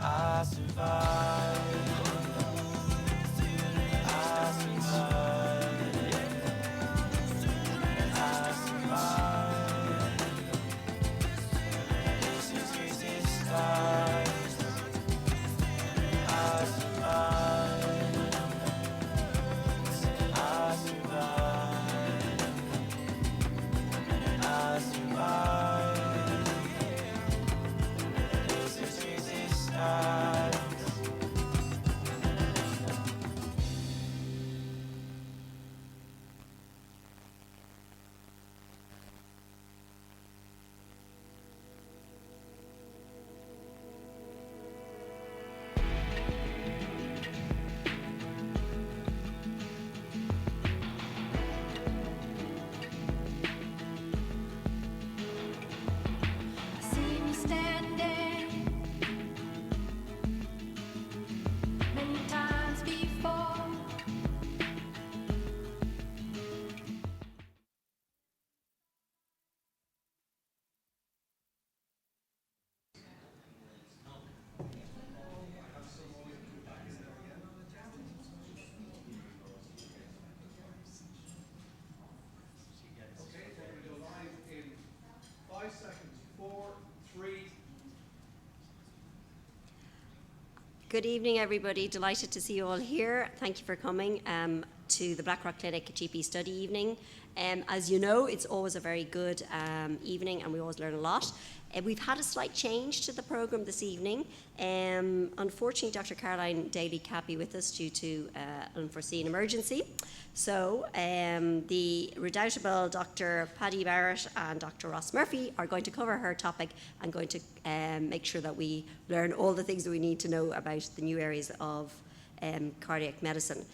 I survive. I survive. I survive. This is resistance. I survive. I survive. I survive. This is resistance. See me standing many times before. Okay, we're going to go live in 5 seconds. 4, 3. Good evening, everybody. Delighted to see you all here. Thank you for coming to the Blackrock Clinic GP study evening. As you know, it's always a very good evening and we always learn a lot. We've had a slight change to the programme this evening. Unfortunately, Dr. Caroline Daly can't be with us due to unforeseen emergency. So the redoubtable Dr. Paddy Barrett and Dr. Ross Murphy are going to cover her topic and going to make sure that we learn all the things that we need to know about the new areas of cardiac medicine.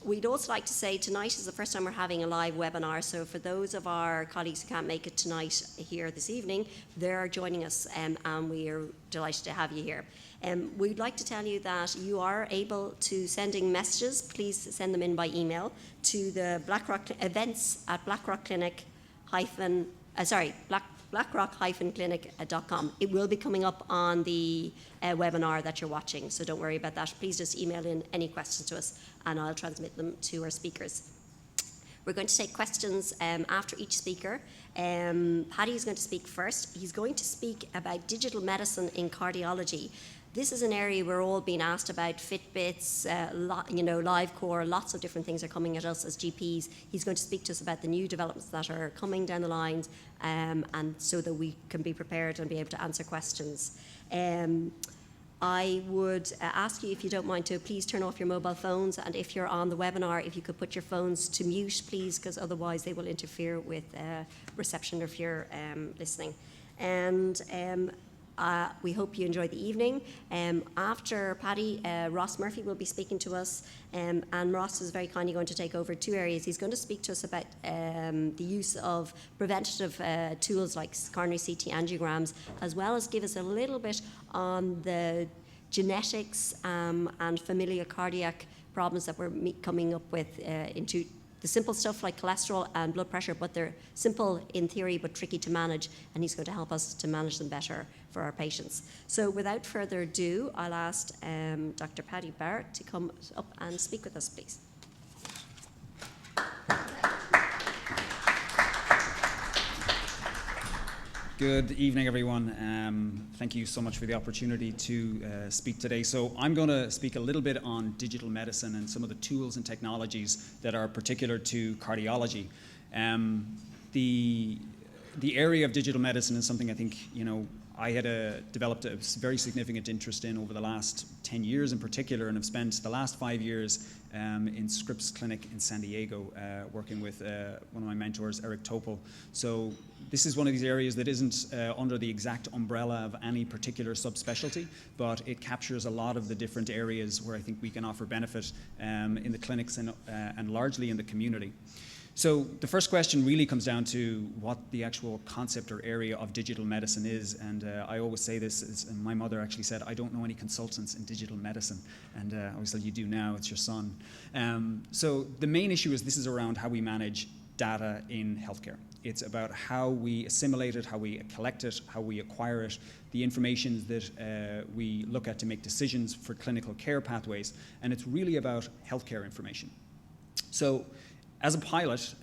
We'd also like to say tonight is the first time we're having a live webinar, so for those of our colleagues who can't make it tonight here this evening, they're joining us and we are delighted to have you here. We'd like to tell you that you are able to sending messages. Please send them in by email to the Blackrock events at blackrock-clinic.com. It will be coming up on the webinar that you're watching, so don't worry about that. Please just email in any questions to us and I'll transmit them to our speakers. We're going to take questions after each speaker. Paddy is going to speak first. He's going to speak about digital medicine in cardiology. This is an area we're all being asked about, Fitbits, LiveCore, lots of different things are coming at us as GPs. He's going to speak to us about the new developments that are coming down the lines and so that we can be prepared and be able to answer questions. I would ask you, if you don't mind, to please turn off your mobile phones, and if you're on the webinar, if you could put your phones to mute, please, because otherwise they will interfere with reception if you're listening. And we hope you enjoy the evening. After Paddy, Ross Murphy will be speaking to us, and Ross is very kindly going to take over 2 areas. He's going to speak to us about the use of preventative tools like coronary CT angiograms, as well as give us a little bit on the genetics and familial cardiac problems that we're coming up with into the simple stuff like cholesterol and blood pressure, but they're simple in theory but tricky to manage, and he's going to help us to manage them better for our patients. So without further ado, I'll ask Dr. Paddy Barrett to come up and speak with us, please. Good evening, everyone. Thank you so much for the opportunity to speak today. So I'm going to speak a little bit on digital medicine and some of the tools and technologies that are particular to cardiology. The area of digital medicine is something I think, I had developed a very significant interest in over the last 10 years in particular, and have spent the last 5 years in Scripps Clinic in San Diego working with one of my mentors, Eric Topol. So this is one of these areas that isn't under the exact umbrella of any particular subspecialty, but it captures a lot of the different areas where I think we can offer benefit in the clinics and largely in the community. So the first question really comes down to what the actual concept or area of digital medicine is, and I always say this, and my mother actually said, I don't know any consultants in digital medicine, and I always said, you do now, it's your son. So the main issue is this is around how we manage data in healthcare. It's about how we assimilate it, how we collect it, how we acquire it, the information that we look at to make decisions for clinical care pathways, and it's really about healthcare information. So, as a pilot,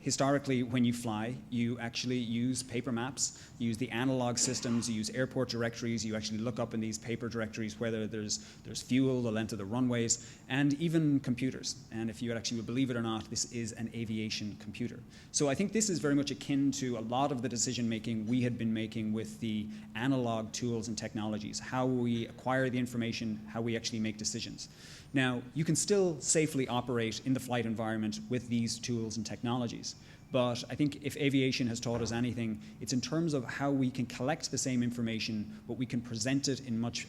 historically, when you fly, you actually use paper maps, use the analog systems, you use airport directories, you actually look up in these paper directories whether there's fuel, the length of the runways, and even computers. And if you actually would believe it or not, this is an aviation computer. So I think this is very much akin to a lot of the decision making we had been making with the analog tools and technologies, how we acquire the information, how we actually make decisions. Now, you can still safely operate in the flight environment with these tools and technologies. But I think if aviation has taught us anything, it's in terms of how we can collect the same information, but we can present it in much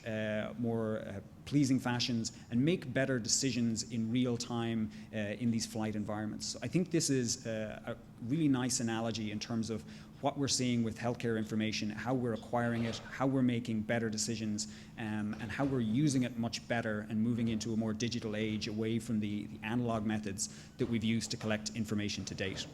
more pleasing fashions and make better decisions in real time in these flight environments. So I think this is a really nice analogy in terms of what we're seeing with healthcare information, how we're acquiring it, how we're making better decisions, and how we're using it much better and moving into a more digital age away from the analog methods that we've used to collect information to date.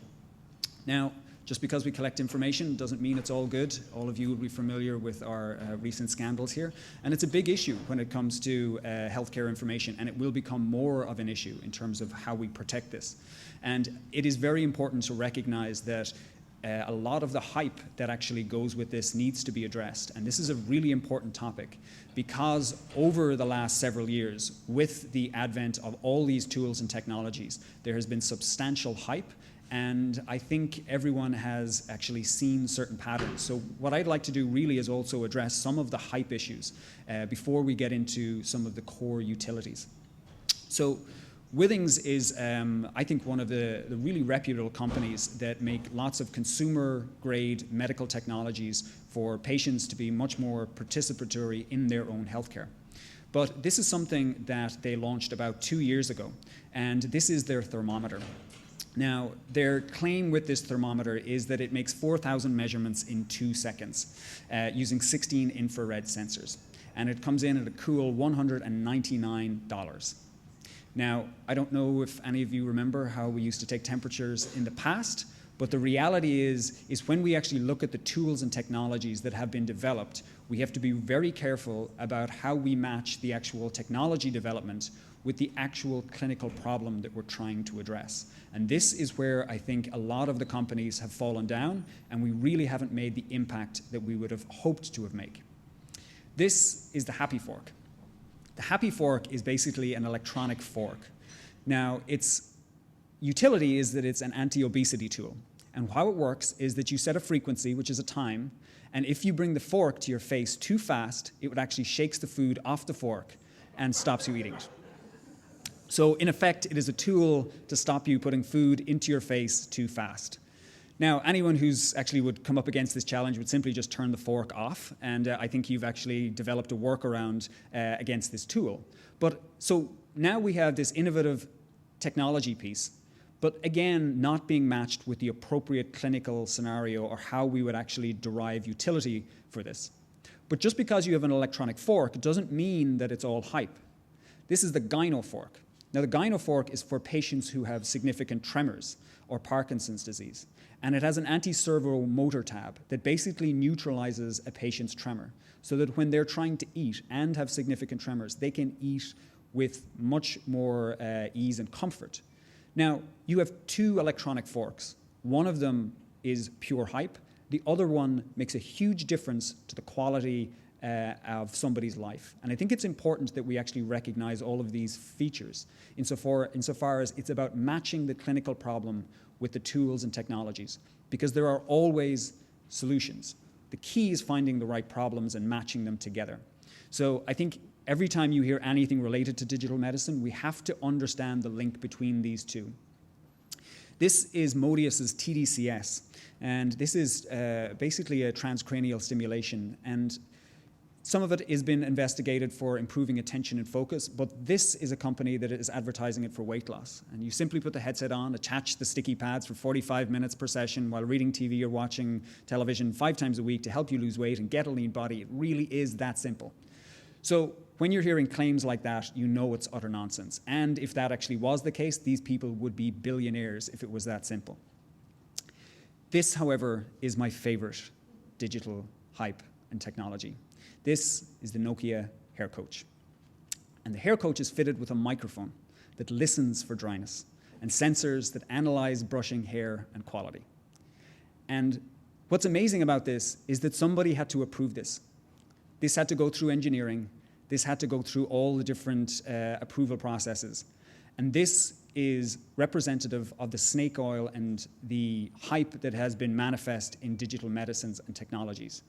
Now, just because we collect information doesn't mean it's all good. All of you will be familiar with our recent scandals here. And it's a big issue when it comes to healthcare information, and it will become more of an issue in terms of how we protect this. And it is very important to recognize that a lot of the hype that actually goes with this needs to be addressed. And this is a really important topic because over the last several years, with the advent of all these tools and technologies, there has been substantial hype. And I think everyone has actually seen certain patterns. So what I'd like to do really is also address some of the hype issues before we get into some of the core utilities. So Withings is, I think, one of the really reputable companies that make lots of consumer-grade medical technologies for patients to be much more participatory in their own healthcare. But this is something that they launched about 2 years ago, and this is their thermometer. Now, their claim with this thermometer is that it makes 4,000 measurements in 2 seconds using 16 infrared sensors, and it comes in at a cool $199. Now, I don't know if any of you remember how we used to take temperatures in the past, but the reality is when we actually look at the tools and technologies that have been developed, we have to be very careful about how we match the actual technology development with the actual clinical problem that we're trying to address. And this is where I think a lot of the companies have fallen down, and we really haven't made the impact that we would have hoped to have made. This is the Happy Fork. The Happy Fork is basically an electronic fork. Now, its utility is that it's an anti-obesity tool. And how it works is that you set a frequency, which is a time, and if you bring the fork to your face too fast, it would actually shakes the food off the fork and stops you eating it. So in effect, it is a tool to stop you putting food into your face too fast. Now, anyone who's actually would come up against this challenge would simply just turn the fork off, and I think you've actually developed a workaround against this tool. But so now we have this innovative technology piece, but again, not being matched with the appropriate clinical scenario or how we would actually derive utility for this. But just because you have an electronic fork doesn't mean that it's all hype. This is the gyno fork. Now, the gyno fork is for patients who have significant tremors or Parkinson's disease. And it has an anti-servo motor tab that basically neutralizes a patient's tremor so that when they're trying to eat and have significant tremors, they can eat with much more ease and comfort. Now, you have 2 electronic forks. One of them is pure hype. The other one makes a huge difference to the quality of somebody's life. And I think it's important that we actually recognize all of these features insofar as it's about matching the clinical problem with the tools and technologies, because there are always solutions. The key is finding the right problems and matching them together. So I think every time you hear anything related to digital medicine, we have to understand the link between these two. This is Modius's TDCS, and this is basically a transcranial stimulation, and some of it has been investigated for improving attention and focus, but this is a company that is advertising it for weight loss. And you simply put the headset on, attach the sticky pads for 45 minutes per session while reading TV or watching television 5 times a week to help you lose weight and get a lean body. It really is that simple. So when you're hearing claims like that, you know it's utter nonsense. And if that actually was the case, these people would be billionaires if it was that simple. This, however, is my favorite digital hype and technology. This is the Nokia Hair Coach. And the Hair Coach is fitted with a microphone that listens for dryness and sensors that analyze brushing hair and quality. And what's amazing about this is that somebody had to approve this. This had to go through engineering. This had to go through all the different approval processes. And this is representative of the snake oil and the hype that has been manifest in digital medicines and technologies.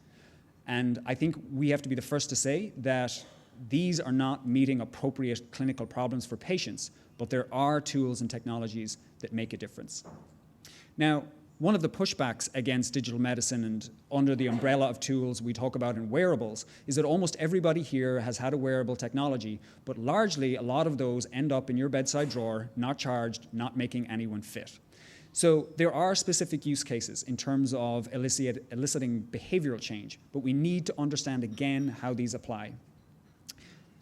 And I think we have to be the first to say that these are not meeting appropriate clinical problems for patients, but there are tools and technologies that make a difference. Now, one of the pushbacks against digital medicine and under the umbrella of tools we talk about in wearables is that almost everybody here has had a wearable technology, but largely a lot of those end up in your bedside drawer, not charged, not making anyone fit. So there are specific use cases in terms of eliciting behavioral change, but we need to understand again how these apply.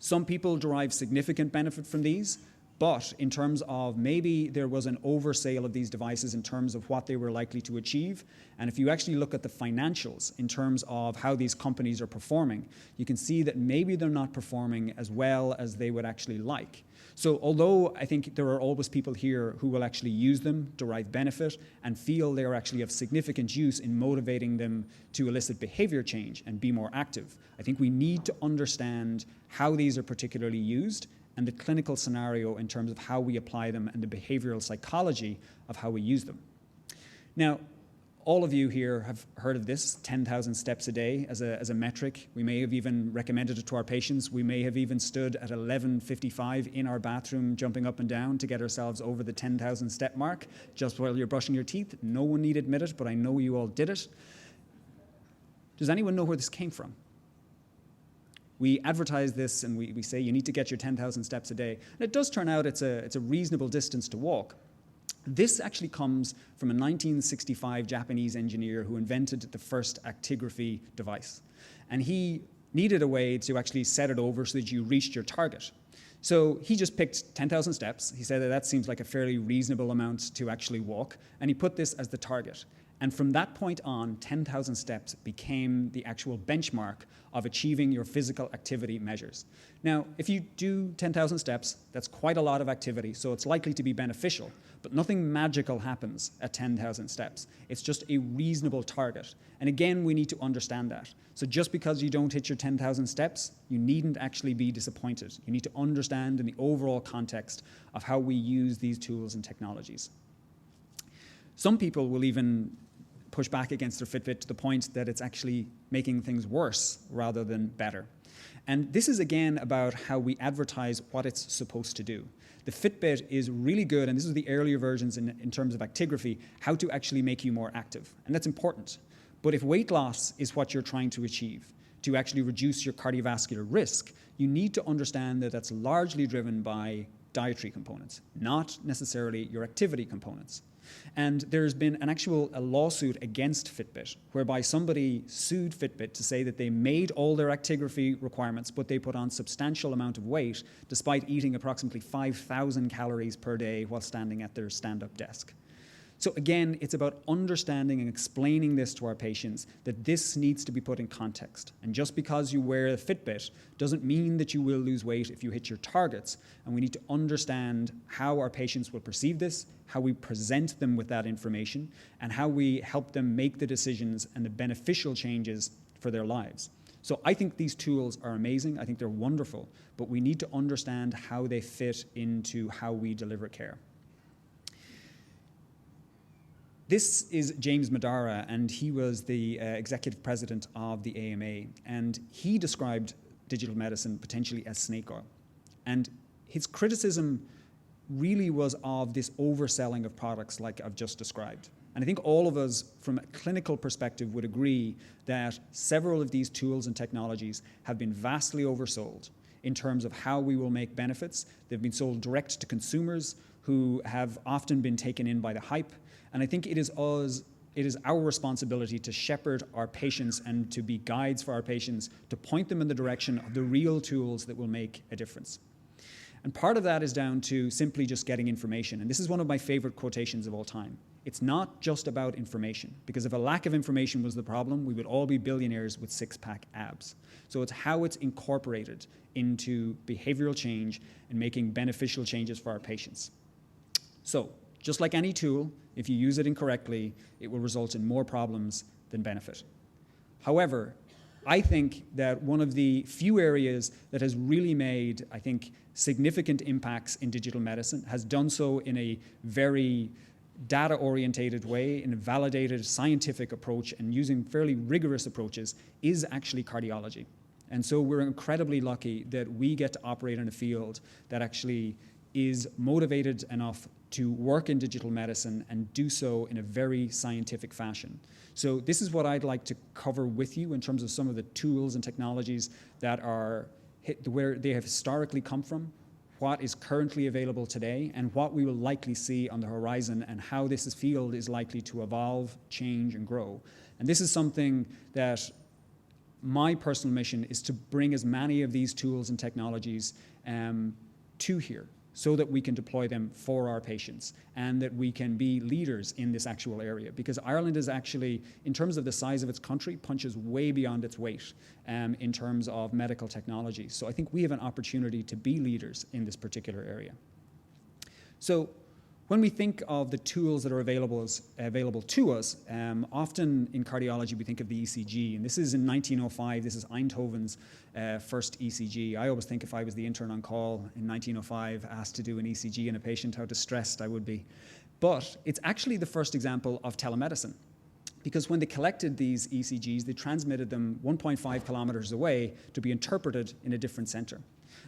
Some people derive significant benefit from these, but in terms of maybe there was an oversale of these devices in terms of what they were likely to achieve. And if you actually look at the financials in terms of how these companies are performing, you can see that maybe they're not performing as well as they would actually like. So although I think there are always people here who will actually use them, derive benefit, and feel they are actually of significant use in motivating them to elicit behavior change and be more active, I think we need to understand how these are particularly used and the clinical scenario in terms of how we apply them and the behavioral psychology of how we use them. Now, all of you here have heard of this, 10,000 steps a day as a metric. We may have even recommended it to our patients. We may have even stood at 11:55 in our bathroom jumping up and down to get ourselves over the 10,000 step mark just while you're brushing your teeth. No one need admit it, but I know you all did it. Does anyone know where this came from? We advertise this and we say you need to get your 10,000 steps a day. And it does turn out it's a reasonable distance to walk. This actually comes from a 1965 Japanese engineer who invented the first actigraphy device. And he needed a way to actually set it over so that you reached your target. So he just picked 10,000 steps. He said that seems like a fairly reasonable amount to actually walk. And he put this as the target. And from that point on, 10,000 steps became the actual benchmark of achieving your physical activity measures. Now, if you do 10,000 steps, that's quite a lot of activity, so it's likely to be beneficial, but nothing magical happens at 10,000 steps. It's just a reasonable target. And again, we need to understand that. So just because you don't hit your 10,000 steps, you needn't actually be disappointed. You need to understand in the overall context of how we use these tools and technologies. Some people will even push back against their Fitbit to the point that it's actually making things worse rather than better. And this is again about how we advertise what it's supposed to do. The Fitbit is really good, and this is the earlier versions in terms of actigraphy, how to actually make you more active. And that's important. But if weight loss is what you're trying to achieve, to actually reduce your cardiovascular risk, you need to understand that that's largely driven by dietary components, not necessarily your activity components. And there's been a lawsuit against Fitbit, whereby somebody sued Fitbit to say that they made all their actigraphy requirements, but they put on substantial amount of weight despite eating approximately 5,000 calories per day while standing at their stand-up desk. So again, it's about understanding and explaining this to our patients, that this needs to be put in context. And just because you wear a Fitbit doesn't mean that you will lose weight if you hit your targets. And we need to understand how our patients will perceive this, how we present them with that information, and how we help them make the decisions and the beneficial changes for their lives. So I think these tools are amazing. I think they're wonderful, but we need to understand how they fit into how we deliver care. This is James Madara, and he was the executive president of the AMA, and he described digital medicine potentially as snake oil. And his criticism really was of this overselling of products like I've just described. And I think all of us, from a clinical perspective, would agree that several of these tools and technologies have been vastly oversold in terms of how we will make benefits. They've been sold direct to consumers who have often been taken in by the hype. And I think it is us it is our responsibility to shepherd our patients and to be guides for our patients, to point them in the direction of the real tools that will make a difference. And part of that is down to simply just getting information. And this is one of my favorite quotations of all time. It's not just about information, because if a lack of information was the problem, we would all be billionaires with six-pack abs. So it's how it's incorporated into behavioral change and making beneficial changes for our patients. So, just like any tool, if you use it incorrectly, it will result in more problems than benefit. However, I think that one of the few areas that has really made, I think, significant impacts in digital medicine, has done so in a very data-orientated way, in a validated scientific approach, and using fairly rigorous approaches, is actually cardiology. And so we're incredibly lucky that we get to operate in a field that actually is motivated enough to work in digital medicine and do so in a very scientific fashion. So this is what I'd like to cover with you in terms of some of the tools and technologies that are where they have historically come from, what is currently available today, and what we will likely see on the horizon, and how this field is likely to evolve, change, and grow. And this is something that my personal mission is to bring as many of these tools and technologies to here, so that we can deploy them for our patients and that we can be leaders in this actual area. Because Ireland is actually, in terms of the size of its country, punches way beyond its weight in terms of medical technology. So I think we have an opportunity to be leaders in this particular area. So when we think of the tools that are available to us, often in cardiology we think of the ECG, and this is in 1905. This is Eindhoven's first ECG. I always think if I was the intern on call in 1905 asked to do an ECG in a patient, how distressed I would be. But it's actually the first example of telemedicine, because when they collected these ECGs, they transmitted them 1.5 kilometers away to be interpreted in a different center.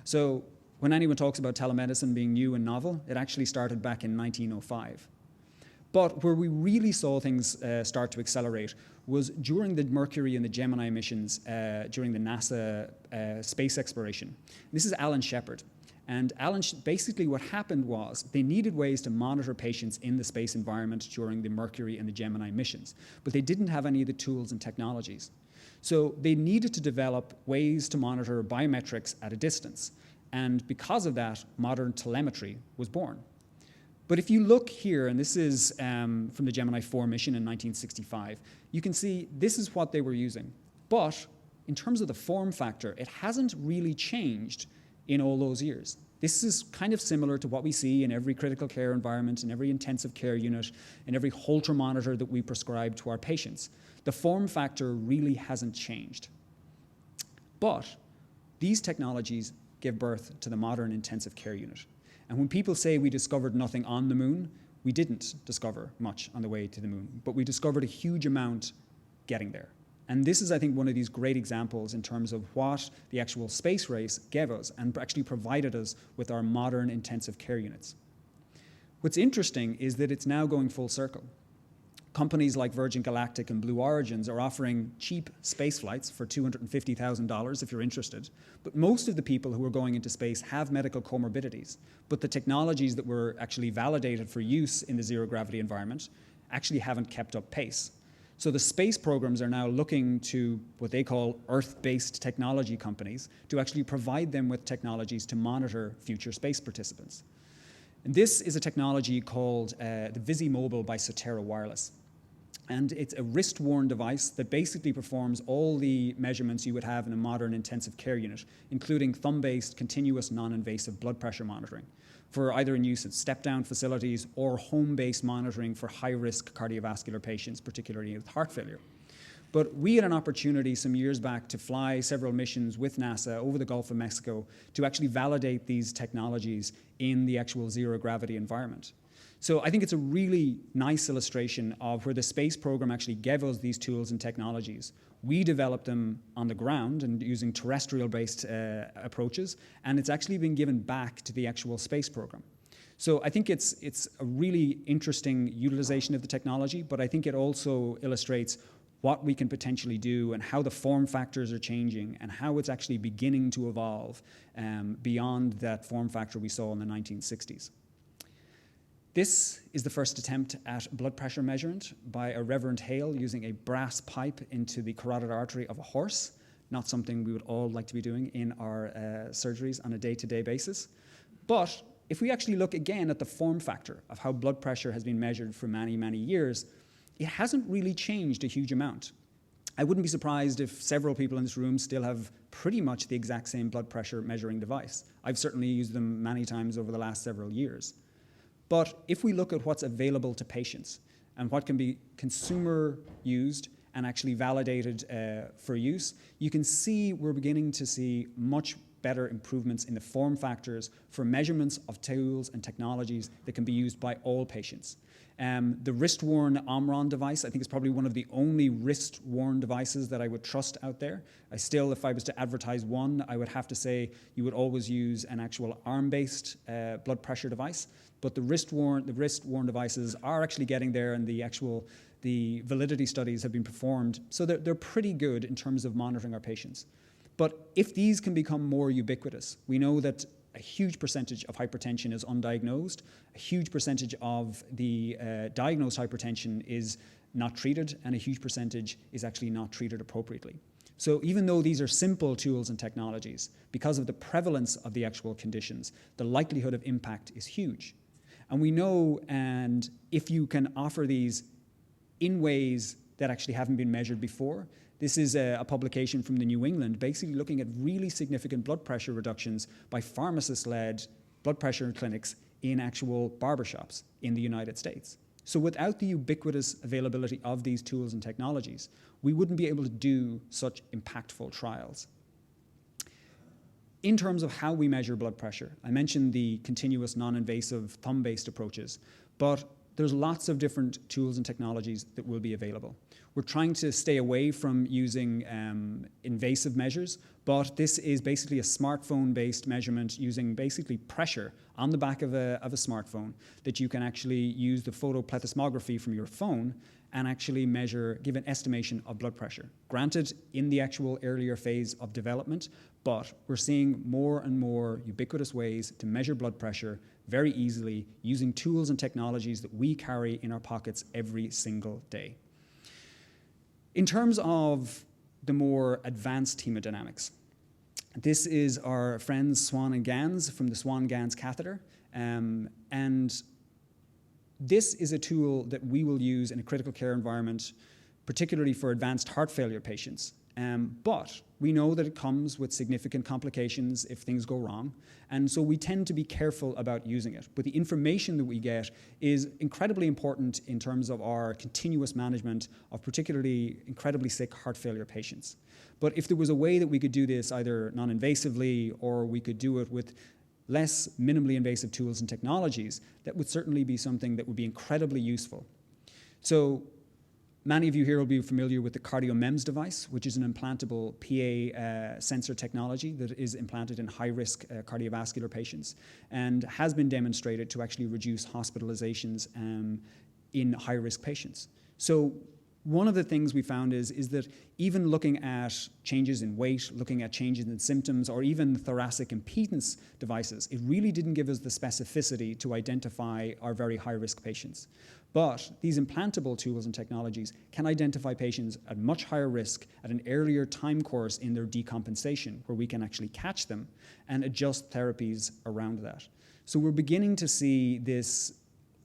So when anyone talks about telemedicine being new and novel, it actually started back in 1905. But where we really saw things start to accelerate was during the Mercury and the Gemini missions during the NASA space exploration. This is Alan Shepard. And basically what happened was they needed ways to monitor patients in the space environment during the Mercury and the Gemini missions, but they didn't have any of the tools and technologies. So they needed to develop ways to monitor biometrics at a distance. And because of that, modern telemetry was born. But if you look here, and this is from the Gemini 4 mission in 1965, you can see this is what they were using. But in terms of the form factor, it hasn't really changed in all those years. This is kind of similar to what we see in every critical care environment, in every intensive care unit, in every Holter monitor that we prescribe to our patients. The form factor really hasn't changed. But these technologies give birth to the modern intensive care unit. And when people say we discovered nothing on the moon, we didn't discover much on the way to the moon, but we discovered a huge amount getting there. And this is, I think, one of these great examples in terms of what the actual space race gave us and actually provided us with our modern intensive care units. What's interesting is that it's now going full circle. Companies like Virgin Galactic and Blue Origins are offering cheap space flights for $250,000 if you're interested. But most of the people who are going into space have medical comorbidities. But the technologies that were actually validated for use in the zero-gravity environment actually haven't kept up pace. So the space programs are now looking to what they call Earth-based technology companies to actually provide them with technologies to monitor future space participants. And this is a technology called the VisiMobile by Sotera Wireless. And it's a wrist-worn device that basically performs all the measurements you would have in a modern intensive care unit, including thumb-based, continuous, non-invasive blood pressure monitoring, for either in use at step-down facilities or home-based monitoring for high-risk cardiovascular patients, particularly with heart failure. But we had an opportunity some years back to fly several missions with NASA over the Gulf of Mexico to actually validate these technologies in the actual zero-gravity environment. So I think it's a really nice illustration of where the space program actually gave us these tools and technologies. We developed them on the ground and using terrestrial-based approaches, and it's actually been given back to the actual space program. So I think it's a really interesting utilization of the technology, but I think it also illustrates what we can potentially do and how the form factors are changing and how it's actually beginning to evolve beyond that form factor we saw in the 1960s. This is the first attempt at blood pressure measurement by a Reverend Hale using a brass pipe into the carotid artery of a horse, not something we would all like to be doing in our surgeries on a day-to-day basis. But if we actually look again at the form factor of how blood pressure has been measured for many, many years, it hasn't really changed a huge amount. I wouldn't be surprised if several people in this room still have pretty much the exact same blood pressure measuring device. I've certainly used them many times over the last several years. But if we look at what's available to patients and what can be consumer used and actually validated for use, you can see we're beginning to see much better improvements in the form factors for measurements of tools and technologies that can be used by all patients. The wrist-worn Omron device, I think, is probably one of the only wrist-worn devices that I would trust out there. I still, if I was to advertise one, I would have to say you would always use an actual arm-based blood pressure device. But the wrist-worn devices are actually getting there, and the validity studies have been performed, so they're pretty good in terms of monitoring our patients. But if these can become more ubiquitous, we know that a huge percentage of hypertension is undiagnosed. A huge percentage of the diagnosed hypertension is not treated, and a huge percentage is actually not treated appropriately. So even though these are simple tools and technologies, because of the prevalence of the actual conditions, the likelihood of impact is huge. And we know, and if you can offer these in ways that actually haven't been measured before, this is a publication from the New England, basically looking at really significant blood pressure reductions by pharmacist-led blood pressure clinics in actual barbershops in the United States. So without the ubiquitous availability of these tools and technologies, we wouldn't be able to do such impactful trials. In terms of how we measure blood pressure, I mentioned the continuous non-invasive thumb-based approaches, but there's lots of different tools and technologies that will be available. We're trying to stay away from using invasive measures, but this is basically a smartphone-based measurement using basically pressure on the back of a smartphone that you can actually use the photoplethysmography from your phone and actually give an estimation of blood pressure. Granted, in the actual earlier phase of development, but we're seeing more and more ubiquitous ways to measure blood pressure very easily using tools and technologies that we carry in our pockets every single day. In terms of the more advanced hemodynamics, this is our friends Swan and Gans from the Swan-Ganz catheter, and this is a tool that we will use in a critical care environment, particularly for advanced heart failure patients. But we know that it comes with significant complications if things go wrong, and so we tend to be careful about using it. But the information that we get is incredibly important in terms of our continuous management of particularly incredibly sick heart failure patients. But if there was a way that we could do this either non-invasively or we could do it with less minimally invasive tools and technologies, that would certainly be something that would be incredibly useful. So many of you here will be familiar with the CardioMEMS device, which is an implantable PA sensor technology that is implanted in high-risk cardiovascular patients and has been demonstrated to actually reduce hospitalizations in high-risk patients. So one of the things we found is that even looking at changes in weight, looking at changes in symptoms, or even thoracic impedance devices, it really didn't give us the specificity to identify our very high-risk patients. But these implantable tools and technologies can identify patients at much higher risk at an earlier time course in their decompensation, where we can actually catch them and adjust therapies around that. So we're beginning to see this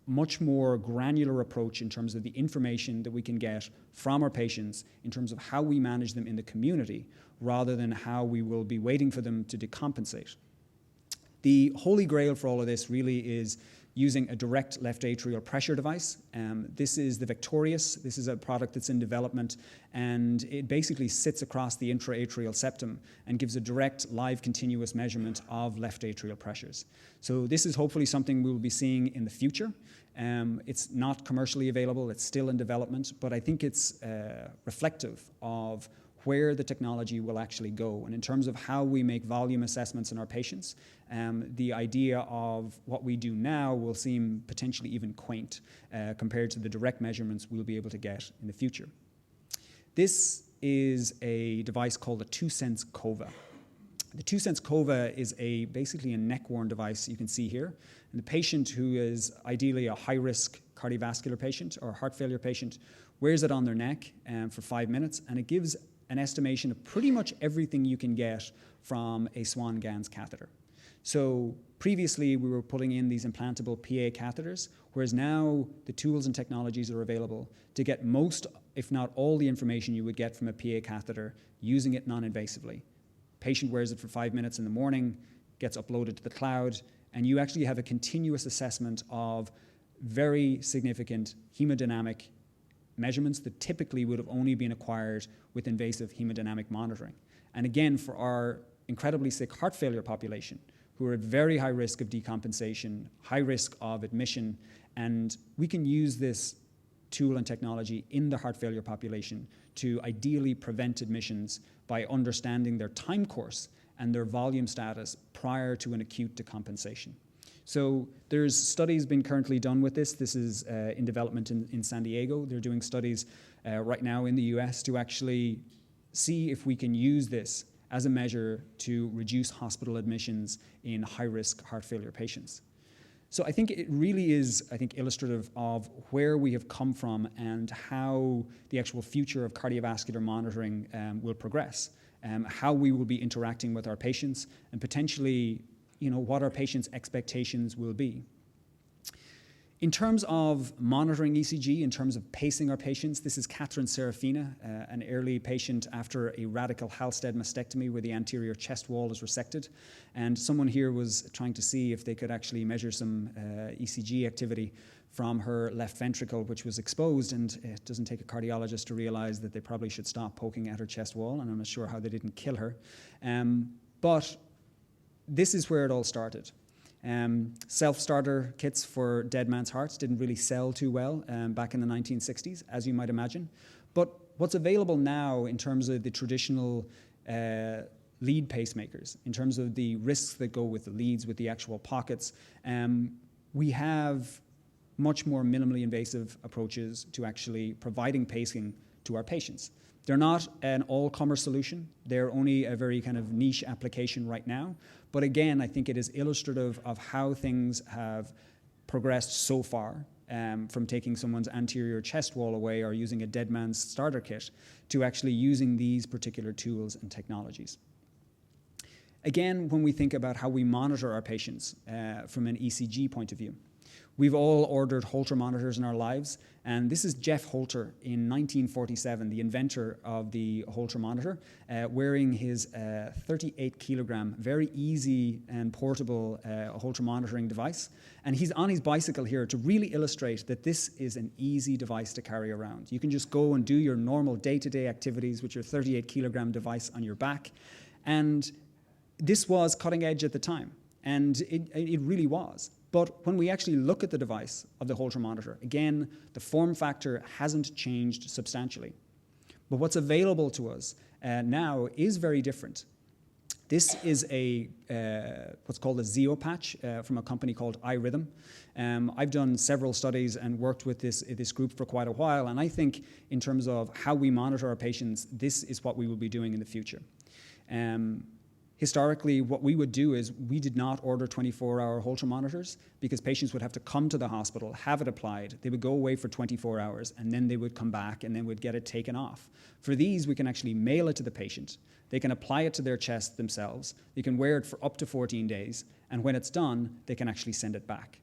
much more granular approach in terms of the information that we can get from our patients in terms of how we manage them in the community, rather than how we will be waiting for them to decompensate. The holy grail for all of this really is using a direct left atrial pressure device. This is the Victorious. This is a product that's in development, and it basically sits across the intra-atrial septum and gives a direct live continuous measurement of left atrial pressures. So this is hopefully something we will be seeing in the future. It's not commercially available, it's still in development, but I think it's reflective of where the technology will actually go. And in terms of how we make volume assessments in our patients, the idea of what we do now will seem potentially even quaint compared to the direct measurements we'll be able to get in the future. This is a device called a 2-Sense Cova. The 2-sense Cova is basically a neck-worn device you can see here. And the patient, who is ideally a high-risk cardiovascular patient or heart failure patient, wears it on their neck for 5 minutes, and it gives an estimation of pretty much everything you can get from a Swan-Ganz catheter. So previously, we were putting in these implantable PA catheters, whereas now the tools and technologies are available to get most, if not all, the information you would get from a PA catheter using it non-invasively. Patient wears it for 5 minutes in the morning, gets uploaded to the cloud, and you actually have a continuous assessment of very significant hemodynamic measurements that typically would have only been acquired with invasive hemodynamic monitoring. And again, for our incredibly sick heart failure population, who are at very high risk of decompensation, high risk of admission, and we can use this tool and technology in the heart failure population to ideally prevent admissions by understanding their time course and their volume status prior to an acute decompensation. So there's studies being currently done with this. This is in development in San Diego. They're doing studies right now in the US to actually see if we can use this as a measure to reduce hospital admissions in high-risk heart failure patients. So I think it really is, illustrative of where we have come from and how the actual future of cardiovascular monitoring will progress, how we will be interacting with our patients, and potentially, what our patients' expectations will be. In terms of monitoring ECG, in terms of pacing our patients, this is Catherine Serafina, an early patient after a radical Halsted mastectomy where the anterior chest wall is resected. And someone here was trying to see if they could actually measure some ECG activity from her left ventricle, which was exposed. And it doesn't take a cardiologist to realize that they probably should stop poking at her chest wall. And I'm not sure how they didn't kill her. But this is where it all started. Self-starter kits for dead man's hearts didn't really sell too well back in the 1960s, as you might imagine. But what's available now in terms of the traditional lead pacemakers, in terms of the risks that go with the leads, with the actual pockets, we have much more minimally invasive approaches to actually providing pacing to our patients. They're not an all-comer solution. They're only a very kind of niche application right now. But again, I think it is illustrative of how things have progressed so far, from taking someone's anterior chest wall away or using a dead man's starter kit to actually using these particular tools and technologies. Again, when we think about how we monitor our patients from an ECG point of view, we've all ordered Holter monitors in our lives, and this is Jeff Holter in 1947, the inventor of the Holter monitor, wearing his 38-kilogram, very easy and portable Holter monitoring device. And he's on his bicycle here to really illustrate that this is an easy device to carry around. You can just go and do your normal day-to-day activities with your 38-kilogram device on your back. And this was cutting edge at the time, and it really was. But when we actually look at the device of the Holter monitor, again, the form factor hasn't changed substantially. But what's available to us now is very different. This is what's called a Zeo patch from a company called iRhythm. I've done several studies and worked with this group for quite a while, and I think in terms of how we monitor our patients, this is what we will be doing in the future. Historically, what we would do is we did not order 24-hour Holter monitors because patients would have to come to the hospital, have it applied. They would go away for 24 hours, and then they would come back, and then we'd get it taken off. For these, we can actually mail it to the patient. They can apply it to their chest themselves. They can wear it for up to 14 days, and when it's done, they can actually send it back.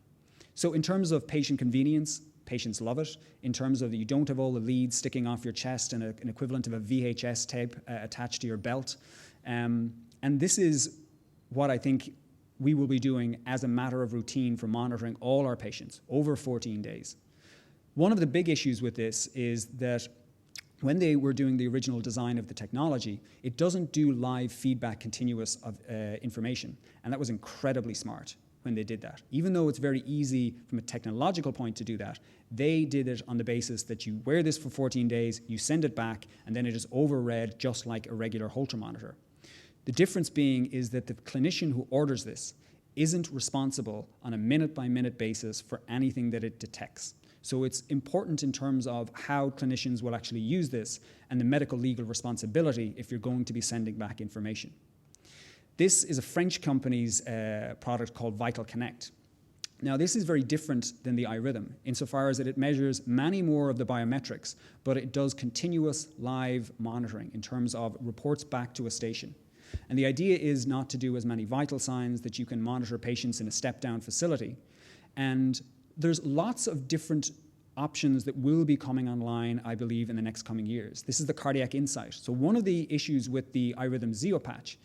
So in terms of patient convenience, patients love it. In terms of you don't have all the leads sticking off your chest and an equivalent of a VHS tape attached to your belt. And this is what I think we will be doing as a matter of routine for monitoring all our patients over 14 days. One of the big issues with this is that when they were doing the original design of the technology, it doesn't do live feedback continuous of information. And that was incredibly smart when they did that. Even though it's very easy from a technological point to do that, they did it on the basis that you wear this for 14 days, you send it back, and then it is overread just like a regular Holter monitor. The difference being is that the clinician who orders this isn't responsible on a minute-by-minute basis for anything that it detects. So it's important in terms of how clinicians will actually use this and the medical legal responsibility if you're going to be sending back information. This is a French company's product called Vital Connect. Now, this is very different than the iRhythm insofar as that it measures many more of the biometrics, but it does continuous live monitoring in terms of reports back to a station. And the idea is not to do as many vital signs, that you can monitor patients in a step-down facility. And there's lots of different options that will be coming online, I believe, in the next coming years. This is the cardiac insight. So one of the issues with the iRhythm Zeo patch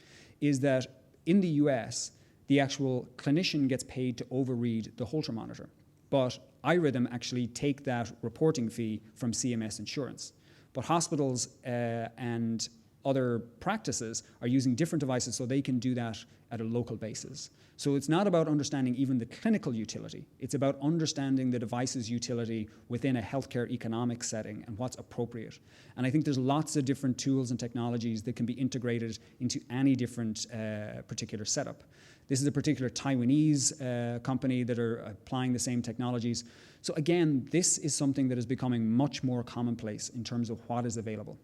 is that in the US, the actual clinician gets paid to overread the Holter monitor. But iRhythm actually take that reporting fee from CMS insurance. But hospitals and other practices are using different devices so they can do that at a local basis. So it's not about understanding even the clinical utility. It's about understanding the device's utility within a healthcare economic setting and what's appropriate. And I think there's lots of different tools and technologies that can be integrated into any different particular setup. This is a particular Taiwanese company that are applying the same technologies. So again, this is something that is becoming much more commonplace in terms of what is available.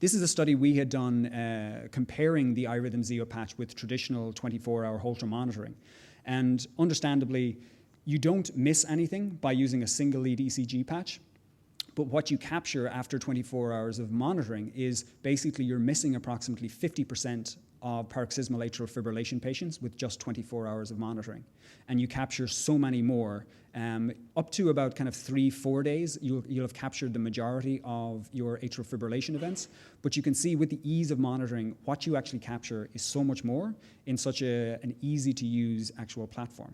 This is a study we had done comparing the iRhythm Zeo patch with traditional 24-hour Holter monitoring. And understandably, you don't miss anything by using a single lead ECG patch. But what you capture after 24 hours of monitoring is basically you're missing approximately 50% of paroxysmal atrial fibrillation patients with just 24 hours of monitoring. And you capture so many more. Up to about kind of 3-4 days, you'll have captured the majority of your atrial fibrillation events. But you can see with the ease of monitoring, what you actually capture is so much more in such an easy-to-use actual platform.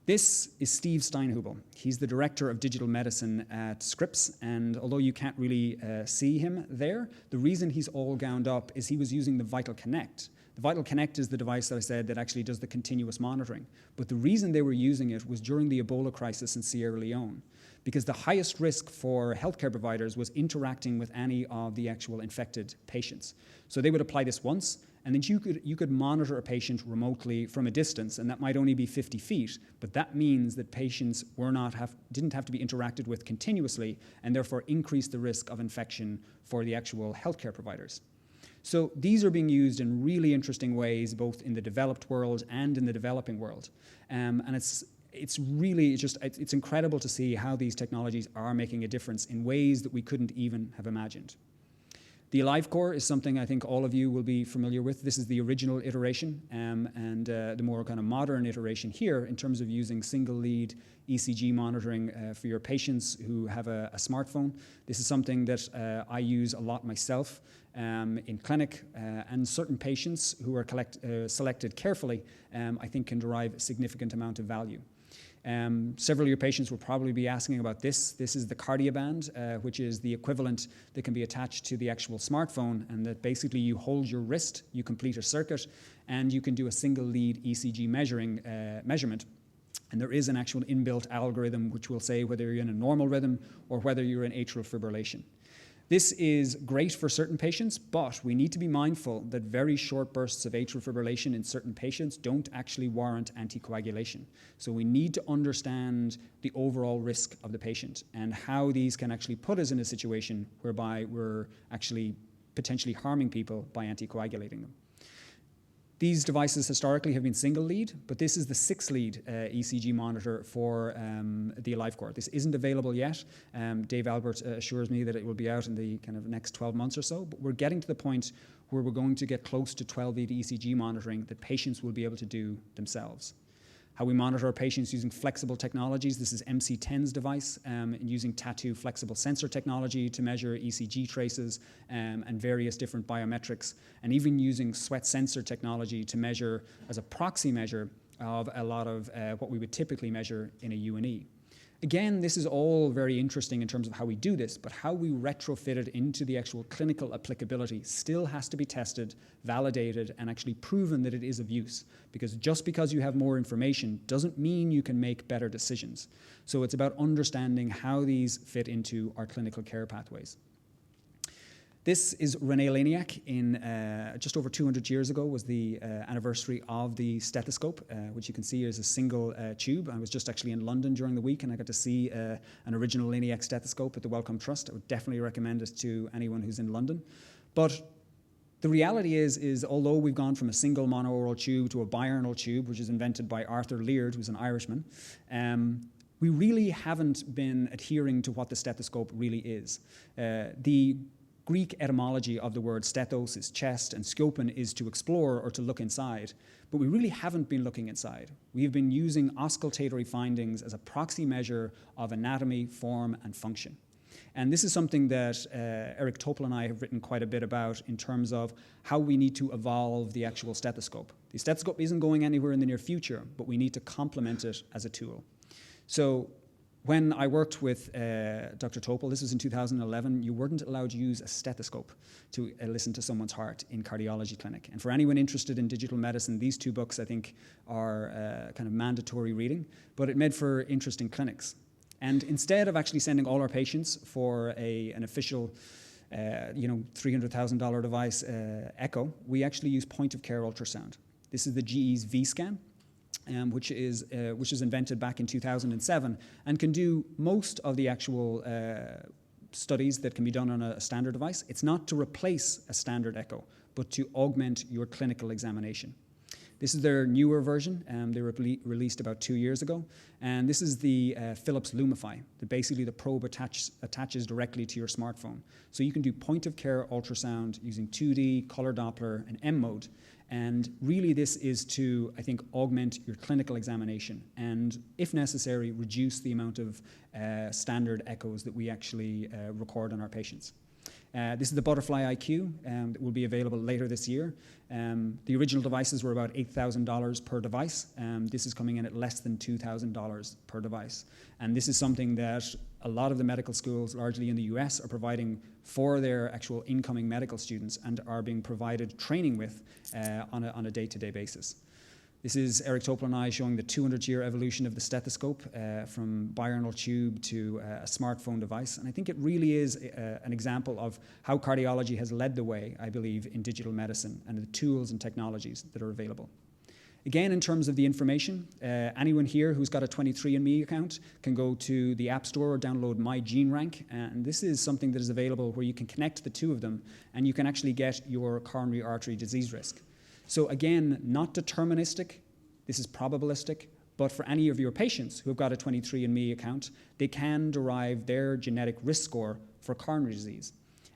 This is Steve Steinhubel. He's the Director of Digital Medicine at Scripps, and although you can't really see him there, the reason he's all gowned up is he was using the Vital Connect. The Vital Connect is the device that I said that actually does the continuous monitoring. But the reason they were using it was during the Ebola crisis in Sierra Leone, because the highest risk for healthcare providers was interacting with any of the actual infected patients. So they would apply this once, and then you could monitor a patient remotely from a distance, and that might only be 50 feet, but that means that patients didn't have to be interacted with continuously, and therefore increase the risk of infection for the actual healthcare providers. So these are being used in really interesting ways, both in the developed world and in the developing world. And it's really it's incredible to see how these technologies are making a difference in ways that we couldn't even have imagined. The AliveCore is something I think all of you will be familiar with. This is the original iteration and the more kind of modern iteration here in terms of using single lead ECG monitoring for your patients who have a smartphone. This is something that I use a lot myself in clinic, and certain patients who are selected carefully I think can derive a significant amount of value. Several of your patients will probably be asking about this. This is the Cardioband, which is the equivalent that can be attached to the actual smartphone, and that basically you hold your wrist, you complete a circuit, and you can do a single lead ECG measurement. And there is an actual inbuilt algorithm which will say whether you're in a normal rhythm or whether you're in atrial fibrillation. This is great for certain patients, but we need to be mindful that very short bursts of atrial fibrillation in certain patients don't actually warrant anticoagulation. So we need to understand the overall risk of the patient and how these can actually put us in a situation whereby we're actually potentially harming people by anticoagulating them. These devices historically have been single lead, but this is the 6-lead ECG monitor for the AliveCore. This isn't available yet. Dave Albert assures me that it will be out in the kind of next 12 months or so, but we're getting to the point where we're going to get close to 12-lead ECG monitoring that patients will be able to do themselves. How we monitor our patients using flexible technologies. This is MC10's device, and using Tattoo flexible sensor technology to measure ECG traces and various different biometrics, and even using sweat sensor technology to measure as a proxy measure of a lot of what we would typically measure in a U&E. Again, this is all very interesting in terms of how we do this, but how we retrofit it into the actual clinical applicability still has to be tested, validated, and actually proven that it is of use. Because just because you have more information doesn't mean you can make better decisions. So it's about understanding how these fit into our clinical care pathways. This is René Laniak. Just over 200 years ago was the anniversary of the stethoscope, which you can see is a single tube. I was just actually in London during the week, and I got to see an original Laniak stethoscope at the Wellcome Trust. I would definitely recommend it to anyone who's in London. But The reality is although we've gone from a single monooral tube to a biurnal tube, which was invented by Arthur Leard, who's an Irishman, we really haven't been adhering to what the stethoscope really is. The Greek etymology of the word stethos is chest, and scopin is to explore or to look inside. But we really haven't been looking inside. We've been using auscultatory findings as a proxy measure of anatomy, form, and function. And this is something that Eric Topol and I have written quite a bit about in terms of how we need to evolve the actual stethoscope. The stethoscope isn't going anywhere in the near future, but we need to complement it as a tool. So when I worked with Dr. Topol, this was in 2011, you weren't allowed to use a stethoscope to listen to someone's heart in cardiology clinic. And for anyone interested in digital medicine, these two books, I think, are kind of mandatory reading, but it made for interesting clinics. And instead of actually sending all our patients for an official, $300,000 device, echo, we actually use point-of-care ultrasound. This is the GE's V-scan, which is invented back in 2007 and can do most of the actual studies that can be done on a standard device. It's not to replace a standard echo, but to augment your clinical examination. This is their newer version. They were released about 2 years ago. And this is the Philips Lumify. Basically, the probe attaches directly to your smartphone. So you can do point-of-care ultrasound using 2D, color Doppler, and M mode. And really, this is to, I think, augment your clinical examination and, if necessary, reduce the amount of standard echoes that we actually record on our patients. This is the Butterfly IQ that will be available later this year. The original devices were about $8,000 per device. This is coming in at less than $2,000 per device. And this is something that a lot of the medical schools, largely in the US, are providing for their actual incoming medical students and are being provided training with on a day-to-day basis. This is Eric Topol and I showing the 200-year evolution of the stethoscope from biurnal tube to a smartphone device. And I think it really is an example of how cardiology has led the way, I believe, in digital medicine and the tools and technologies that are available. Again, in terms of the information, anyone here who's got a 23andMe account can go to the App Store or download My Gene Rank. And this is something that is available where you can connect the two of them and you can actually get your coronary artery disease risk. So again, not deterministic, this is probabilistic, but for any of your patients who have got a 23andMe account, they can derive their genetic risk score for coronary disease.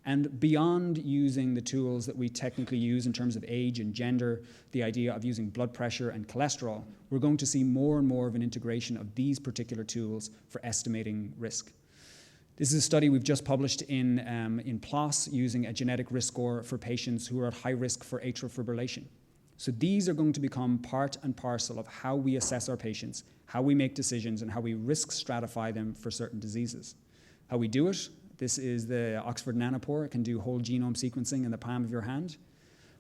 And beyond using the tools that we technically use in terms of age and gender, the idea of using blood pressure and cholesterol, we're going to see more and more of an integration of these particular tools for estimating risk. This is a study we've just published in PLOS using a genetic risk score for patients who are at high risk for atrial fibrillation. So these are going to become part and parcel of how we assess our patients, how we make decisions, and how we risk stratify them for certain diseases. How we do it, this is the Oxford Nanopore. It can do whole genome sequencing in the palm of your hand.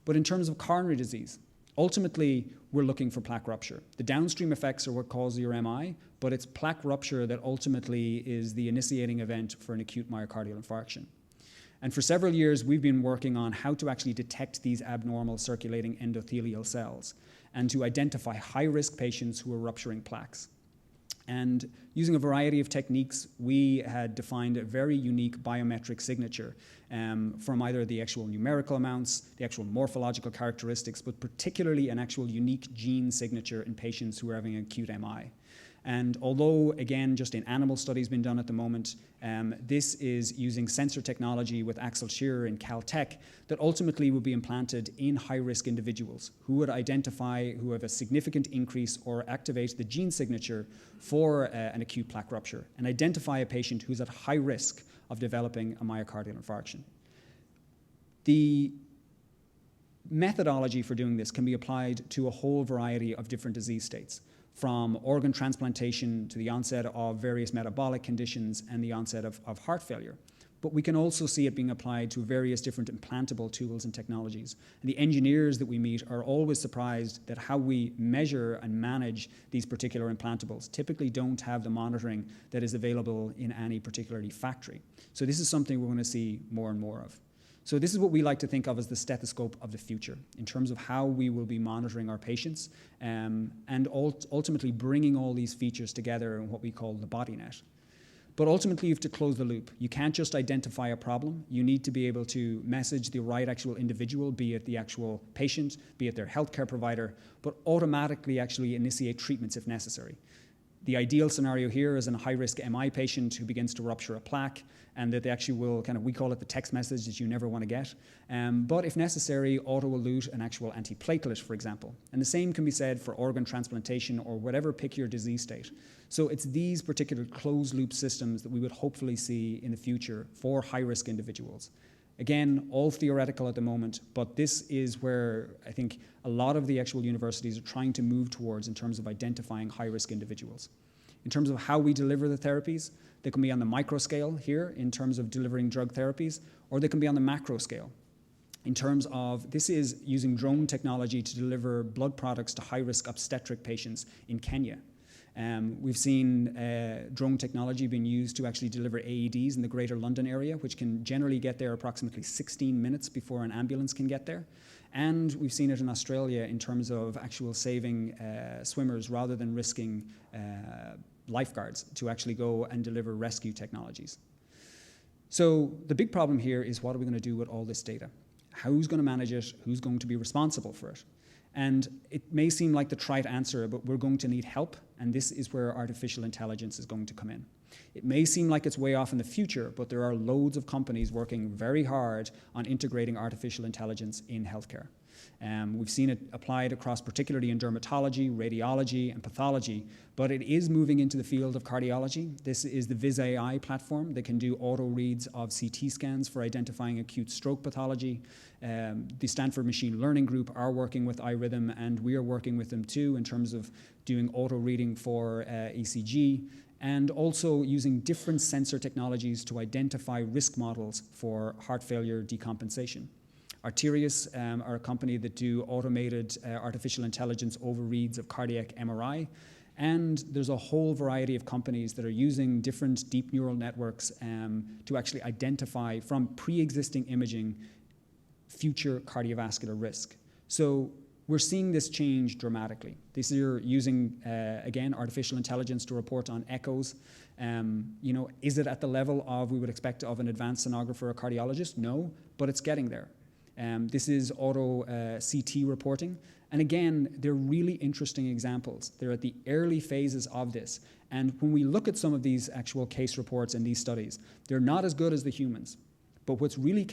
But in terms of coronary disease, ultimately, we're looking for plaque rupture. The downstream effects are what cause your MI, but it's plaque rupture that ultimately is the initiating event for an acute myocardial infarction. And for several years, we've been working on how to actually detect these abnormal circulating endothelial cells and to identify high-risk patients who are rupturing plaques. And using a variety of techniques, we had defined a very unique biometric signature from either the actual numerical amounts, the actual morphological characteristics, but particularly an actual unique gene signature in patients who are having acute MI. And although, again, just in animal studies being done at the moment, this is using sensor technology with Axel Shearer in Caltech that ultimately will be implanted in high-risk individuals who would identify, who have a significant increase or activate the gene signature for an acute plaque rupture and identify a patient who's at high risk of developing a myocardial infarction. The methodology for doing this can be applied to a whole variety of different disease states, from organ transplantation to the onset of various metabolic conditions and the onset of heart failure. But we can also see it being applied to various different implantable tools and technologies. And the engineers that we meet are always surprised that how we measure and manage these particular implantables typically don't have the monitoring that is available in any particularly factory. So this is something we're going to see more and more of. So this is what we like to think of as the stethoscope of the future in terms of how we will be monitoring our patients and ultimately bringing all these features together in what we call the body net. But ultimately, you have to close the loop. You can't just identify a problem. You need to be able to message the right actual individual, be it the actual patient, be it their healthcare provider, but automatically actually initiate treatments if necessary. The ideal scenario here is in a high-risk MI patient who begins to rupture a plaque, and that they actually will we call it the text message that you never want to get. But if necessary, auto-elute an actual antiplatelet, for example. And the same can be said for organ transplantation or whatever, pick your disease state. So it's these particular closed-loop systems that we would hopefully see in the future for high-risk individuals. Again, all theoretical at the moment, but this is where I think a lot of the actual universities are trying to move towards in terms of identifying high-risk individuals. In terms of how we deliver the therapies, they can be on the micro scale here in terms of delivering drug therapies, or they can be on the macro scale. In terms of, this is using drone technology to deliver blood products to high-risk obstetric patients in Kenya. We've seen drone technology being used to actually deliver AEDs in the Greater London area, which can generally get there approximately 16 minutes before an ambulance can get there. And we've seen it in Australia in terms of actual saving swimmers rather than risking lifeguards to actually go and deliver rescue technologies. So the big problem here is, what are we going to do with all this data? Who's going to manage it? Who's going to be responsible for it? And it may seem like the trite answer, but we're going to need help, and this is where artificial intelligence is going to come in. It may seem like it's way off in the future, but there are loads of companies working very hard on integrating artificial intelligence in healthcare. We've seen it applied across, particularly in dermatology, radiology, and pathology, but it is moving into the field of cardiology. This is the Viz AI platform that can do auto reads of CT scans for identifying acute stroke pathology. The Stanford Machine Learning Group are working with iRhythm, and we are working with them too in terms of doing auto reading for ECG, and also using different sensor technologies to identify risk models for heart failure decompensation. Arterius are a company that do automated artificial intelligence overreads of cardiac MRI. And there's a whole variety of companies that are using different deep neural networks to actually identify from pre-existing imaging future cardiovascular risk. So we're seeing this change dramatically. This year, using, again, artificial intelligence to report on echoes. Is it at the level of we would expect of an advanced sonographer or cardiologist? No, but it's getting there. This is auto CT reporting. And again, they're really interesting examples. They're at the early phases of this. And when we look at some of these actual case reports and these studies, they're not as good as the humans. But what's really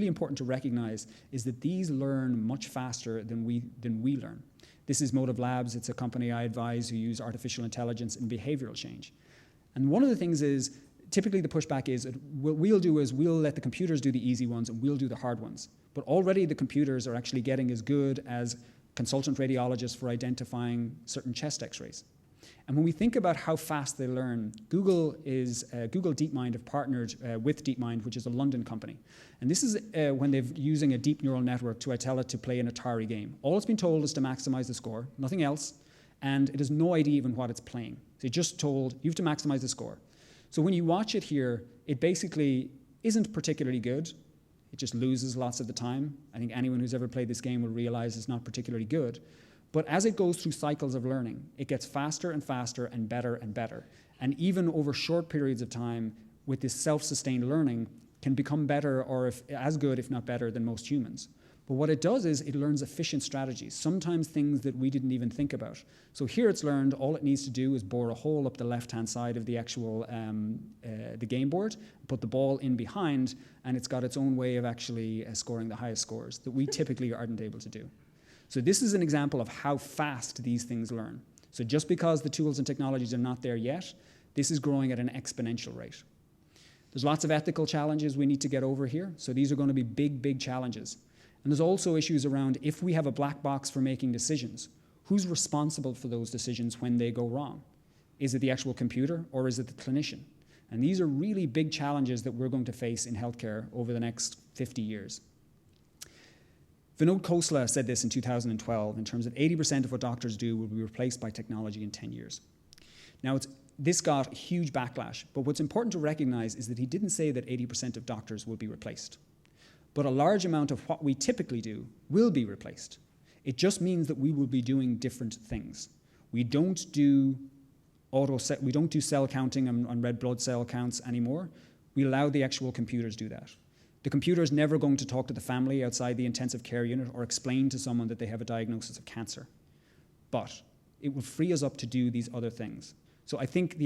important to recognize is that these learn much faster than we learn. This is Motive Labs. It's a company I advise who use artificial intelligence in behavioral change. And one of the things is, typically the pushback is, what we'll do is we'll let the computers do the easy ones and we'll do the hard ones. But already the computers are actually getting as good as consultant radiologists for identifying certain chest x-rays. And when we think about how fast they learn, Google DeepMind have partnered with DeepMind, which is a London company. And this is when they're using a deep neural network to tell it to play an Atari game. All it's been told is to maximize the score, nothing else, and it has no idea even what it's playing. They're just told, you have to maximize the score. So when you watch it here, it basically isn't particularly good. It just loses lots of the time. I think anyone who's ever played this game will realize it's not particularly good. But as it goes through cycles of learning, it gets faster and faster and better and better. And even over short periods of time, with this self-sustained learning, can become better or as good, if not better, than most humans. But what it does is it learns efficient strategies, sometimes things that we didn't even think about. So here it's learned all it needs to do is bore a hole up the left-hand side of the actual the game board, put the ball in behind, and it's got its own way of actually scoring the highest scores that we typically aren't able to do. So this is an example of how fast these things learn. So just because the tools and technologies are not there yet, this is growing at an exponential rate. There's lots of ethical challenges we need to get over here. So these are going to be big, big challenges. And there's also issues around, if we have a black box for making decisions, who's responsible for those decisions when they go wrong? Is it the actual computer or is it the clinician? And these are really big challenges that we're going to face in healthcare over the next 50 years. Vinod Khosla said this in 2012 in terms of 80% of what doctors do will be replaced by technology in 10 years. Now, this got a huge backlash, but what's important to recognize is that he didn't say that 80% of doctors will be replaced. But a large amount of what we typically do will be replaced. It just means that we will be doing different things. We don't do we don't do cell counting on red blood cell counts anymore. We allow the actual computers do that. The computer is never going to talk to the family outside the intensive care unit or explain to someone that they have a diagnosis of cancer. But it will free us up to do these other things. So I think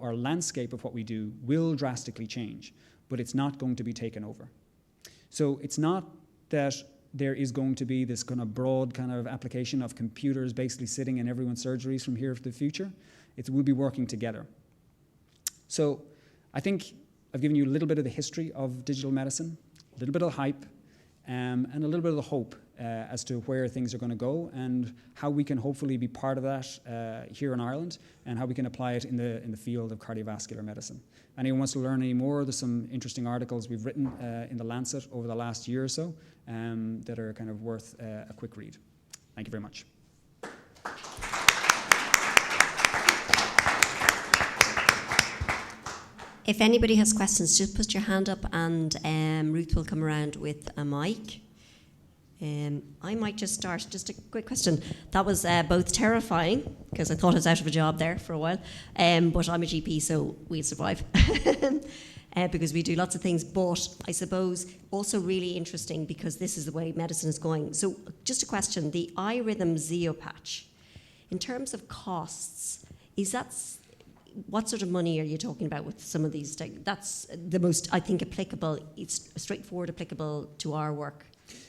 our landscape of what we do will drastically change, but it's not going to be taken over. So it's not that there is going to be this kind of broad kind of application of computers basically sitting in everyone's surgeries from here to the future. We'll be working together. So I think I've given you a little bit of the history of digital medicine, a little bit of hype, and a little bit of the hope as to where things are going to go and how we can hopefully be part of that here in Ireland and how we can apply it in the field of cardiovascular medicine. Anyone wants to learn any more, there's some interesting articles we've written in The Lancet over the last year or so that are kind of worth a quick read. Thank you very much. If anybody has questions, just put your hand up and Ruth will come around with a mic. I might just start. Just a quick question. That was both terrifying, because I thought I was out of a job there for a while, but I'm a GP, so we'll survive. Because we do lots of things, but I suppose also really interesting because this is the way medicine is going. So just a question, the iRhythm Zeo patch, in terms of costs, what sort of money are you talking about with some of these? That's the most, I think, applicable, it's straightforward applicable to our work.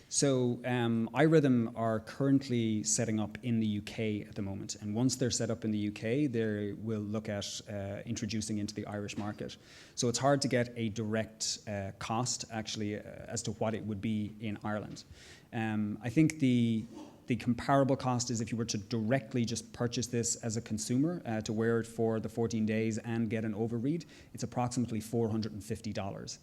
So iRhythm are currently setting up in the UK at the moment. And once they're set up in the UK, they will look at introducing into the Irish market. So it's hard to get a direct cost, actually, as to what it would be in Ireland. I think the comparable cost is if you were to directly just purchase this as a consumer to wear it for the 14 days and get an overread, it's approximately $450.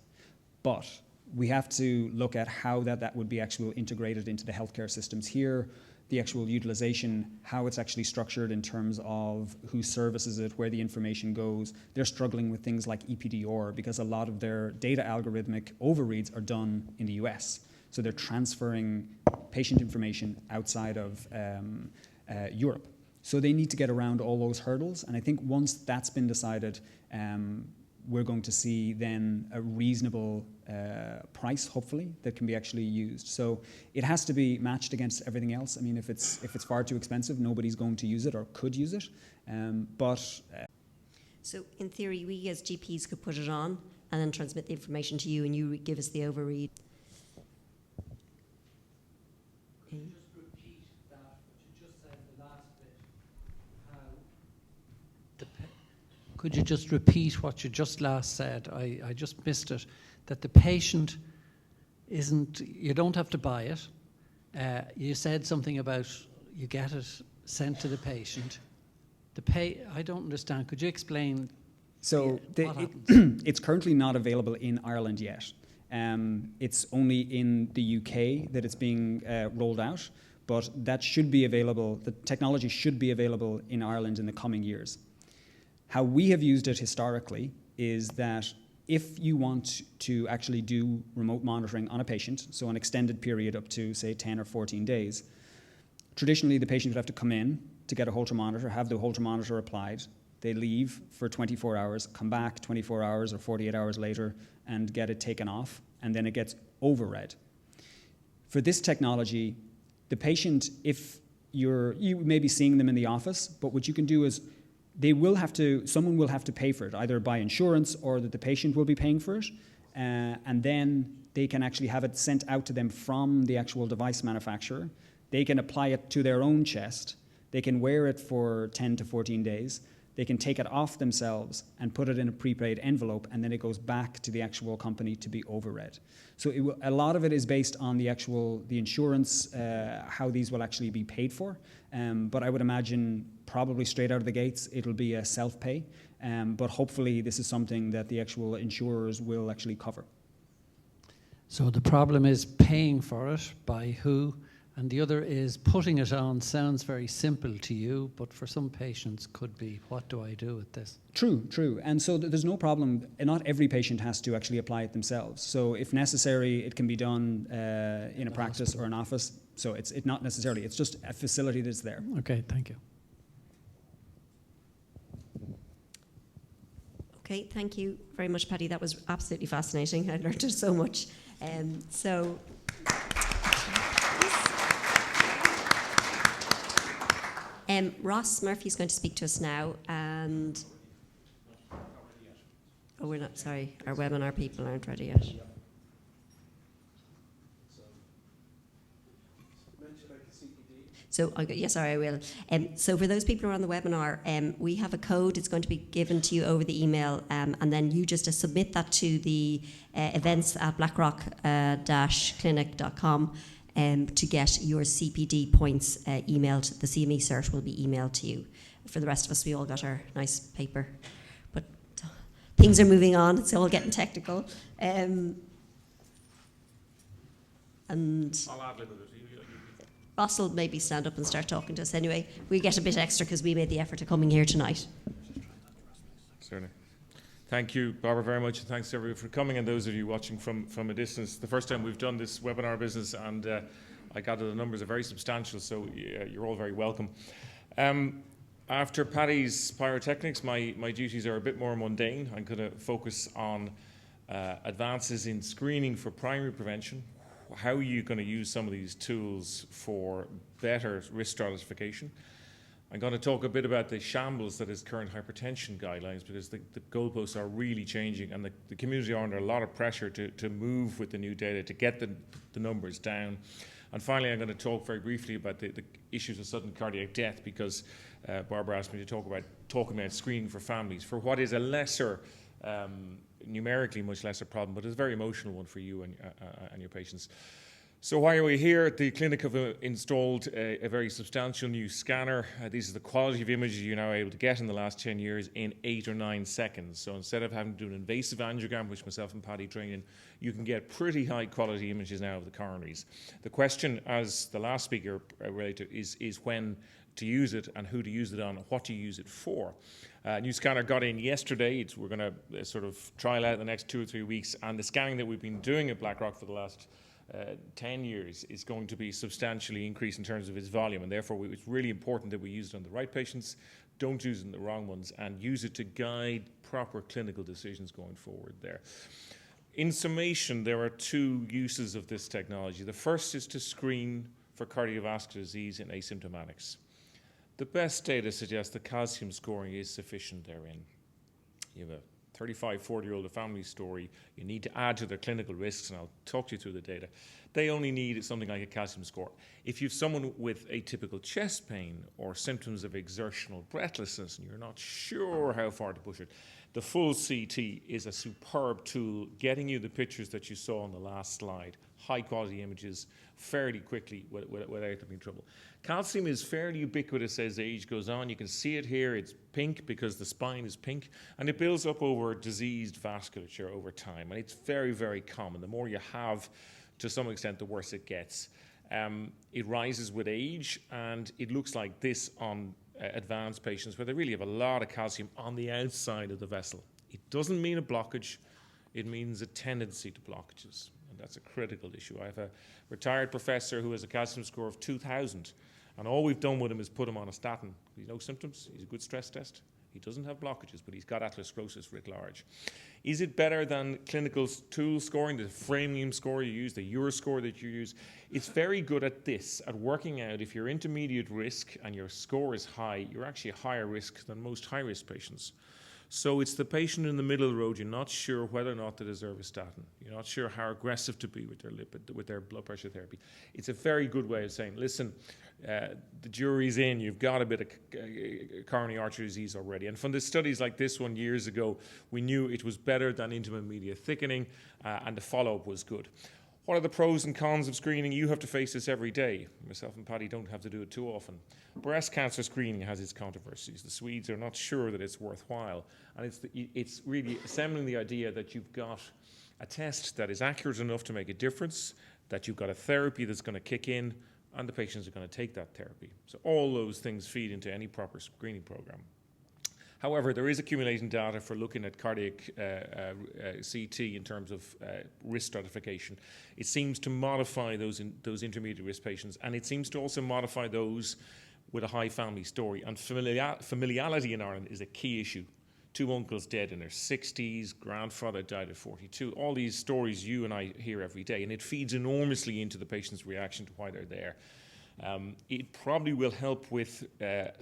But we have to look at how that would be actually integrated into the healthcare systems here, the actual utilization, how it's actually structured in terms of who services it, where the information goes. They're struggling with things like EPDR because a lot of their data algorithmic overreads are done in the US. So they're transferring patient information outside of Europe. So they need to get around all those hurdles. And I think once that's been decided, we're going to see then a reasonable price, hopefully, that can be actually used. So it has to be matched against everything else. I mean, if it's far too expensive, nobody's going to use it or could use it. So in theory, we as GPs could put it on and then transmit the information to you and you give us the overread. Just repeat that, what you just said, the last bit. Could you just repeat what you just last said? I just missed it. That the patient you don't have to buy it. You said something about you get it sent to the patient. I don't understand. Could you explain? So what happens? it's currently not available in Ireland yet. It's only in the UK that it's being rolled out, but that should be available. The technology should be available in Ireland in the coming years. How we have used it historically is that if you want to actually do remote monitoring on a patient, so an extended period up to, say, 10 or 14 days, traditionally the patient would have to come in to get a Holter monitor, have the Holter monitor applied. They leave for 24 hours, come back 24 hours or 48 hours later and get it taken off, and then it gets overread. For this technology, the patient, if you may be seeing them in the office, but what you can do is someone will have to pay for it, either by insurance or that the patient will be paying for it, and then they can actually have it sent out to them from the actual device manufacturer. They can apply it to their own chest. They can wear it for 10 to 14 days. They can take it off themselves and put it in a prepaid envelope, and then it goes back to the actual company to be overread. So a lot of it is based on the insurance, how these will actually be paid for. But I would imagine probably straight out of the gates, it'll be a self-pay. But hopefully this is something that the actual insurers will actually cover. So the problem is paying for it by who? And the other is putting it on sounds very simple to you, but for some patients could be, what do I do with this? True. And so there's no problem. Not every patient has to actually apply it themselves. So if necessary, it can be done in a practice or an office. So it's not necessarily, it's just a facility that's there. Okay, thank you. Okay, thank you very much, Paddy. That was absolutely fascinating. I learned so much. So, Ross Murphy is going to speak to us now, and we're not. Sorry, our webinar people aren't ready yet. So, sorry, I will. So for those people who are on the webinar, we have a code. It's going to be given to you over the email, and then you just submit that to the events at blackrock-clinic.com to get your CPD points emailed. The CME cert will be emailed to you. For the rest of us, we all got our nice paper. But things are moving on. It's all getting technical. And I'll add a little bit. Ross will maybe stand up and start talking to us anyway. We get a bit extra because we made the effort of coming here tonight. Certainly. Thank you, Barbara, very much, and thanks everybody for coming, and those of you watching from a distance. The first time we've done this webinar business, and I gather the numbers are very substantial, so you're all very welcome. After Paddy's pyrotechnics, my duties are a bit more mundane. I'm going to focus on advances in screening for primary prevention. How are you going to use some of these tools for better risk stratification? I'm going to talk a bit about the shambles that is current hypertension guidelines, because the goalposts are really changing, and the community are under a lot of pressure to move with the new data to get the numbers down. And finally, I'm going to talk very briefly about the issues of sudden cardiac death, because Barbara asked me to talk about screening for families for what is a lesser numerically much lesser problem, but it's a very emotional one for you and your patients. So why are we here? The clinic have installed a very substantial new scanner. These are the quality of images you're now able to get in the last 10 years in 8 or 9 seconds. So instead of having to do an invasive angiogram, which myself and Paddy trained in, you can get pretty high quality images now of the coronaries. The question, as the last speaker related, is when to use it and who to use it on and what to use it for. New scanner got in yesterday. We're going to sort of trial out the next 2 or 3 weeks, and the scanning that we've been doing at Blackrock for the last 10 years is going to be substantially increased in terms of its volume, and therefore it's really important that we use it on the right patients, don't use it on the wrong ones, and use it to guide proper clinical decisions going forward there. In summation, there are 2 uses of this technology. The first is to screen for cardiovascular disease in asymptomatics. The best data suggests that calcium scoring is sufficient therein. You have a 35, 40-year-old family story. You need to add to their clinical risks, and I'll talk you through the data. They only need something like a calcium score. If you have someone with atypical chest pain or symptoms of exertional breathlessness and you're not sure how far to push it, the full CT is a superb tool, getting you the pictures that you saw on the last slide, high-quality images, fairly quickly without having trouble. Calcium is fairly ubiquitous as age goes on. You can see it here. It's pink because the spine is pink, and it builds up over diseased vasculature over time, and it's very, very common. The more you have, to some extent, the worse it gets. It rises with age, and it looks like this on advanced patients where they really have a lot of calcium on the outside of the vessel. It doesn't mean a blockage. It means a tendency to blockages, and that's a critical issue. I have a retired professor who has a calcium score of 2,000, and all we've done with him is put him on a statin. He's no symptoms. He's a good stress test. He doesn't have blockages, but he's got atherosclerosis writ large. Is it better than clinical tool scoring, the Framingham score you use, the Euroscore that you use? It's very good at this, at working out if you're intermediate risk and your score is high, you're actually a higher risk than most high-risk patients. So it's the patient in the middle of the road. You're not sure whether or not they deserve a statin. You're not sure how aggressive to be with their blood pressure therapy. It's a very good way of saying, listen, the jury's in. You've got a bit of coronary artery disease already. And from the studies like this one years ago, we knew it was better than intimate media thickening, and the follow-up was good. What are the pros and cons of screening? You have to face this every day. Myself and Paddy don't have to do it too often. Breast cancer screening has its controversies. The Swedes are not sure that it's worthwhile. And it's really assembling the idea that you've got a test that is accurate enough to make a difference, that you've got a therapy that's going to kick in, and the patients are going to take that therapy. So all those things feed into any proper screening program. However, there is accumulating data for looking at cardiac CT in terms of risk stratification. It seems to modify those intermediate risk patients, and it seems to also modify those with a high family story. And familiarity in Ireland is a key issue. 2 uncles dead in their 60s, grandfather died at 42. All these stories you and I hear every day, and it feeds enormously into the patient's reaction to why they're there. It probably will help with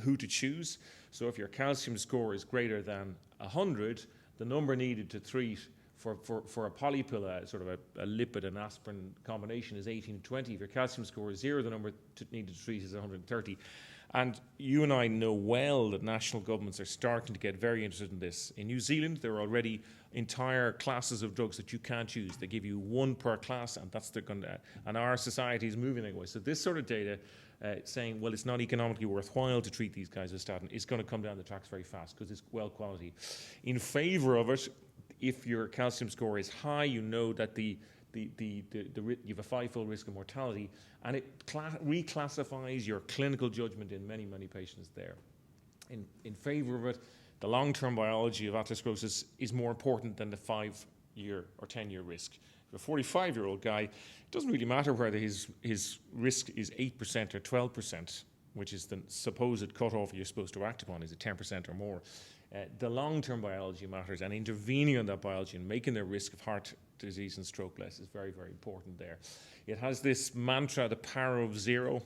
who to choose. So if your calcium score is greater than 100, the number needed to treat for a polypill, sort of a lipid and aspirin combination, is 18 to 20. If your calcium score is 0, the number needed to treat is 130. And you and I know well that national governments are starting to get very interested in this. In New Zealand, there are already entire classes of drugs that you can't use. They give you one per class, and that's and our society is moving that way. So this sort of data saying, well, it's not economically worthwhile to treat these guys with statin, is going to come down the tracks very fast because it's well quality. In favour of it, if your calcium score is high, you know that you have a 5-fold risk of mortality, and it reclassifies your clinical judgment in many, many patients there. In favour of it, the long-term biology of atherosclerosis is more important than the 5-year or 10-year risk. If a 45-year-old guy, it doesn't really matter whether his risk is 8% or 12%, which is the supposed cutoff you're supposed to act upon, is it 10% or more. The long-term biology matters, and intervening on that biology and making their risk of heart disease and stroke less is very, very important there. It has this mantra, the power of zero,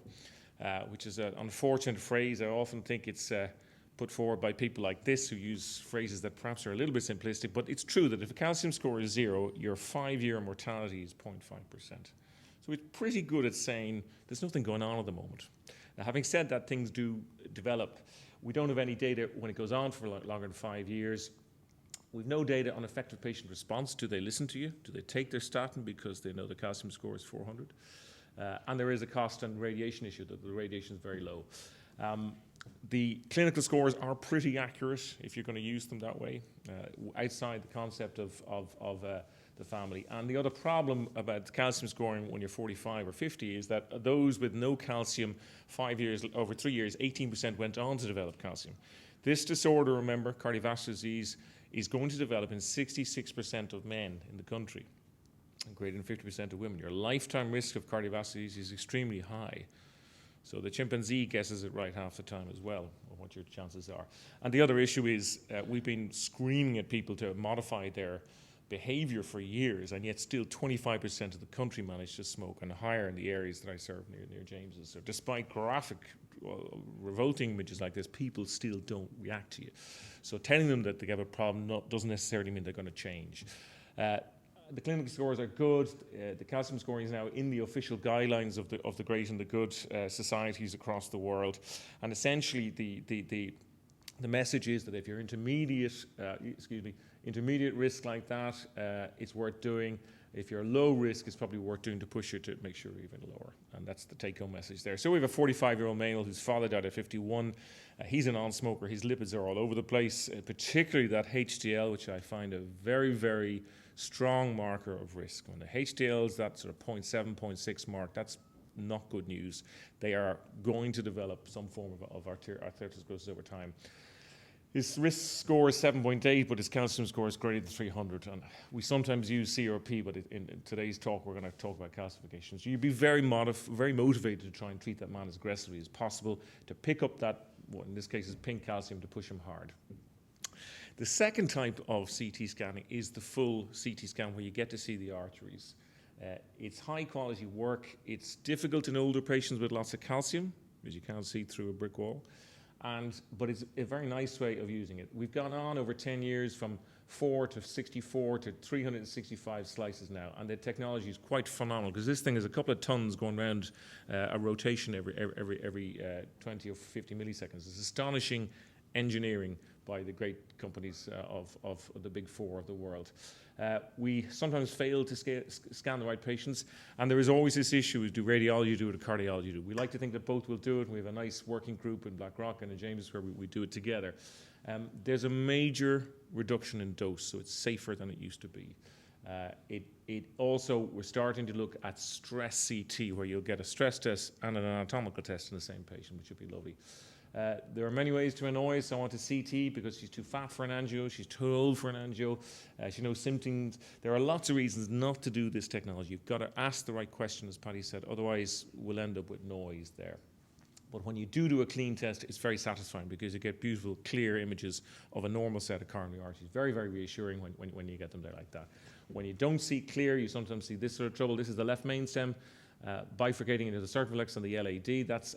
which is an unfortunate phrase. I often think it's put forward by people like this who use phrases that perhaps are a little bit simplistic, but it's true that if a calcium score is 0, your 5-year mortality is 0.5%. So it's pretty good at saying there's nothing going on at the moment. Now, having said that, things do develop. We don't have any data when it goes on for longer than 5 years. We've no data on effective patient response. Do they listen to you? Do they take their statin because they know the calcium score is 400? And there is a cost and radiation issue, that the radiation is very low. The clinical scores are pretty accurate if you're going to use them that way, outside the concept of the family. And the other problem about calcium scoring when you're 45 or 50 is that those with no calcium, 5 years, over 3 years, 18% went on to develop calcium. This disorder, remember, cardiovascular disease, is going to develop in 66% of men in the country, and greater than 50% of women. Your lifetime risk of cardiovascular disease is extremely high. So the chimpanzee guesses it right half the time as well, of what your chances are. And the other issue is we've been screaming at people to modify their behaviour for years, and yet still 25% of the country manage to smoke, and higher in the areas that I serve near James's. So despite graphic, revolting images like this, people still don't react to you. So telling them that they have a problem doesn't necessarily mean they're going to change. The clinical scores are good. The calcium scoring is now in the official guidelines of the great and the good societies across the world. And essentially, the message is that if you're intermediate risk like that, it's worth doing. If you're low risk, it's probably worth doing to push you to make sure you're even lower. And that's the take-home message there. So we have a 45-year-old male whose father died at 51. He's a non-smoker. His lipids are all over the place, particularly that HDL, which I find a very, very strong marker of risk. When the HDL is that sort of 0.7, 0.6 mark, that's not good news. They are going to develop some form of arteriosclerosis over time. His risk score is 7.8, but his calcium score is greater than 300. And we sometimes use CRP, but in today's talk, we're going to talk about calcification. So you'd be very motivated to try and treat that man as aggressively as possible, to pick up that, in this case, is pink calcium, to push him hard. The second type of CT scanning is the full CT scan, where you get to see the arteries. It's high quality work. It's difficult in older patients with lots of calcium, because you can't see through a brick wall. But it's a very nice way of using it. We've gone on over 10 years from 4 to 64 to 365 slices now, and the technology is quite phenomenal, because this thing is a couple of tons going around a rotation every 20 or 50 milliseconds. It's astonishing engineering by the great companies of the big four of the world. We sometimes fail to scan the right patients, and there is always this issue: do radiology do it, or cardiology do it? We like to think that both will do it, and we have a nice working group in Blackrock and in James's where we do it together. There's a major reduction in dose, so it's safer than it used to be. It also, we're starting to look at stress CT, where you'll get a stress test and an anatomical test in the same patient, which would be lovely. There are many ways to annoy us. I want a CT because she's too fat for an angio, she's too old for an angio, she knows symptoms. There are lots of reasons not to do this technology. You've got to ask the right question, as Paddy said, otherwise we'll end up with noise there. But when you do a clean test, it's very satisfying because you get beautiful, clear images of a normal set of coronary arteries. Very, very reassuring when you get them there like that. When you don't see clear, you sometimes see this sort of trouble. This is the left main stem, bifurcating into the circumflex and the LAD. That's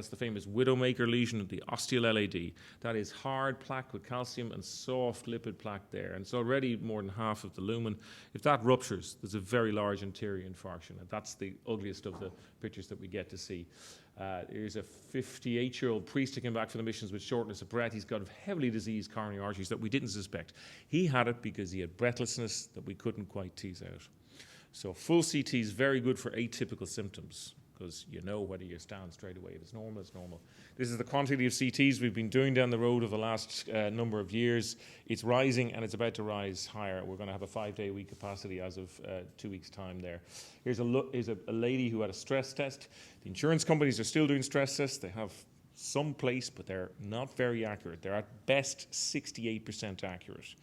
the famous widowmaker lesion, the osteal LAD. That is hard plaque with calcium and soft lipid plaque there. And it's already more than half of the lumen. If that ruptures, there's a very large anterior infarction. And that's the ugliest of the pictures that we get to see. Here's a 58-year-old priest who came back from the missions with shortness of breath. He's got heavily diseased coronary arteries that we didn't suspect. He had it because he had breathlessness that we couldn't quite tease out. So full CT is very good for atypical symptoms because you know whether you stand straight away. If it's normal, it's normal. This is the quantity of CTs we've been doing down the road over the last number of years. It's rising and it's about to rise higher. We're going to have a 5-day-a-week capacity as of 2 weeks' time there. Here's a lady who had a stress test. The insurance companies are still doing stress tests. They have some place, but they're not very accurate. They're at best 68% accurate.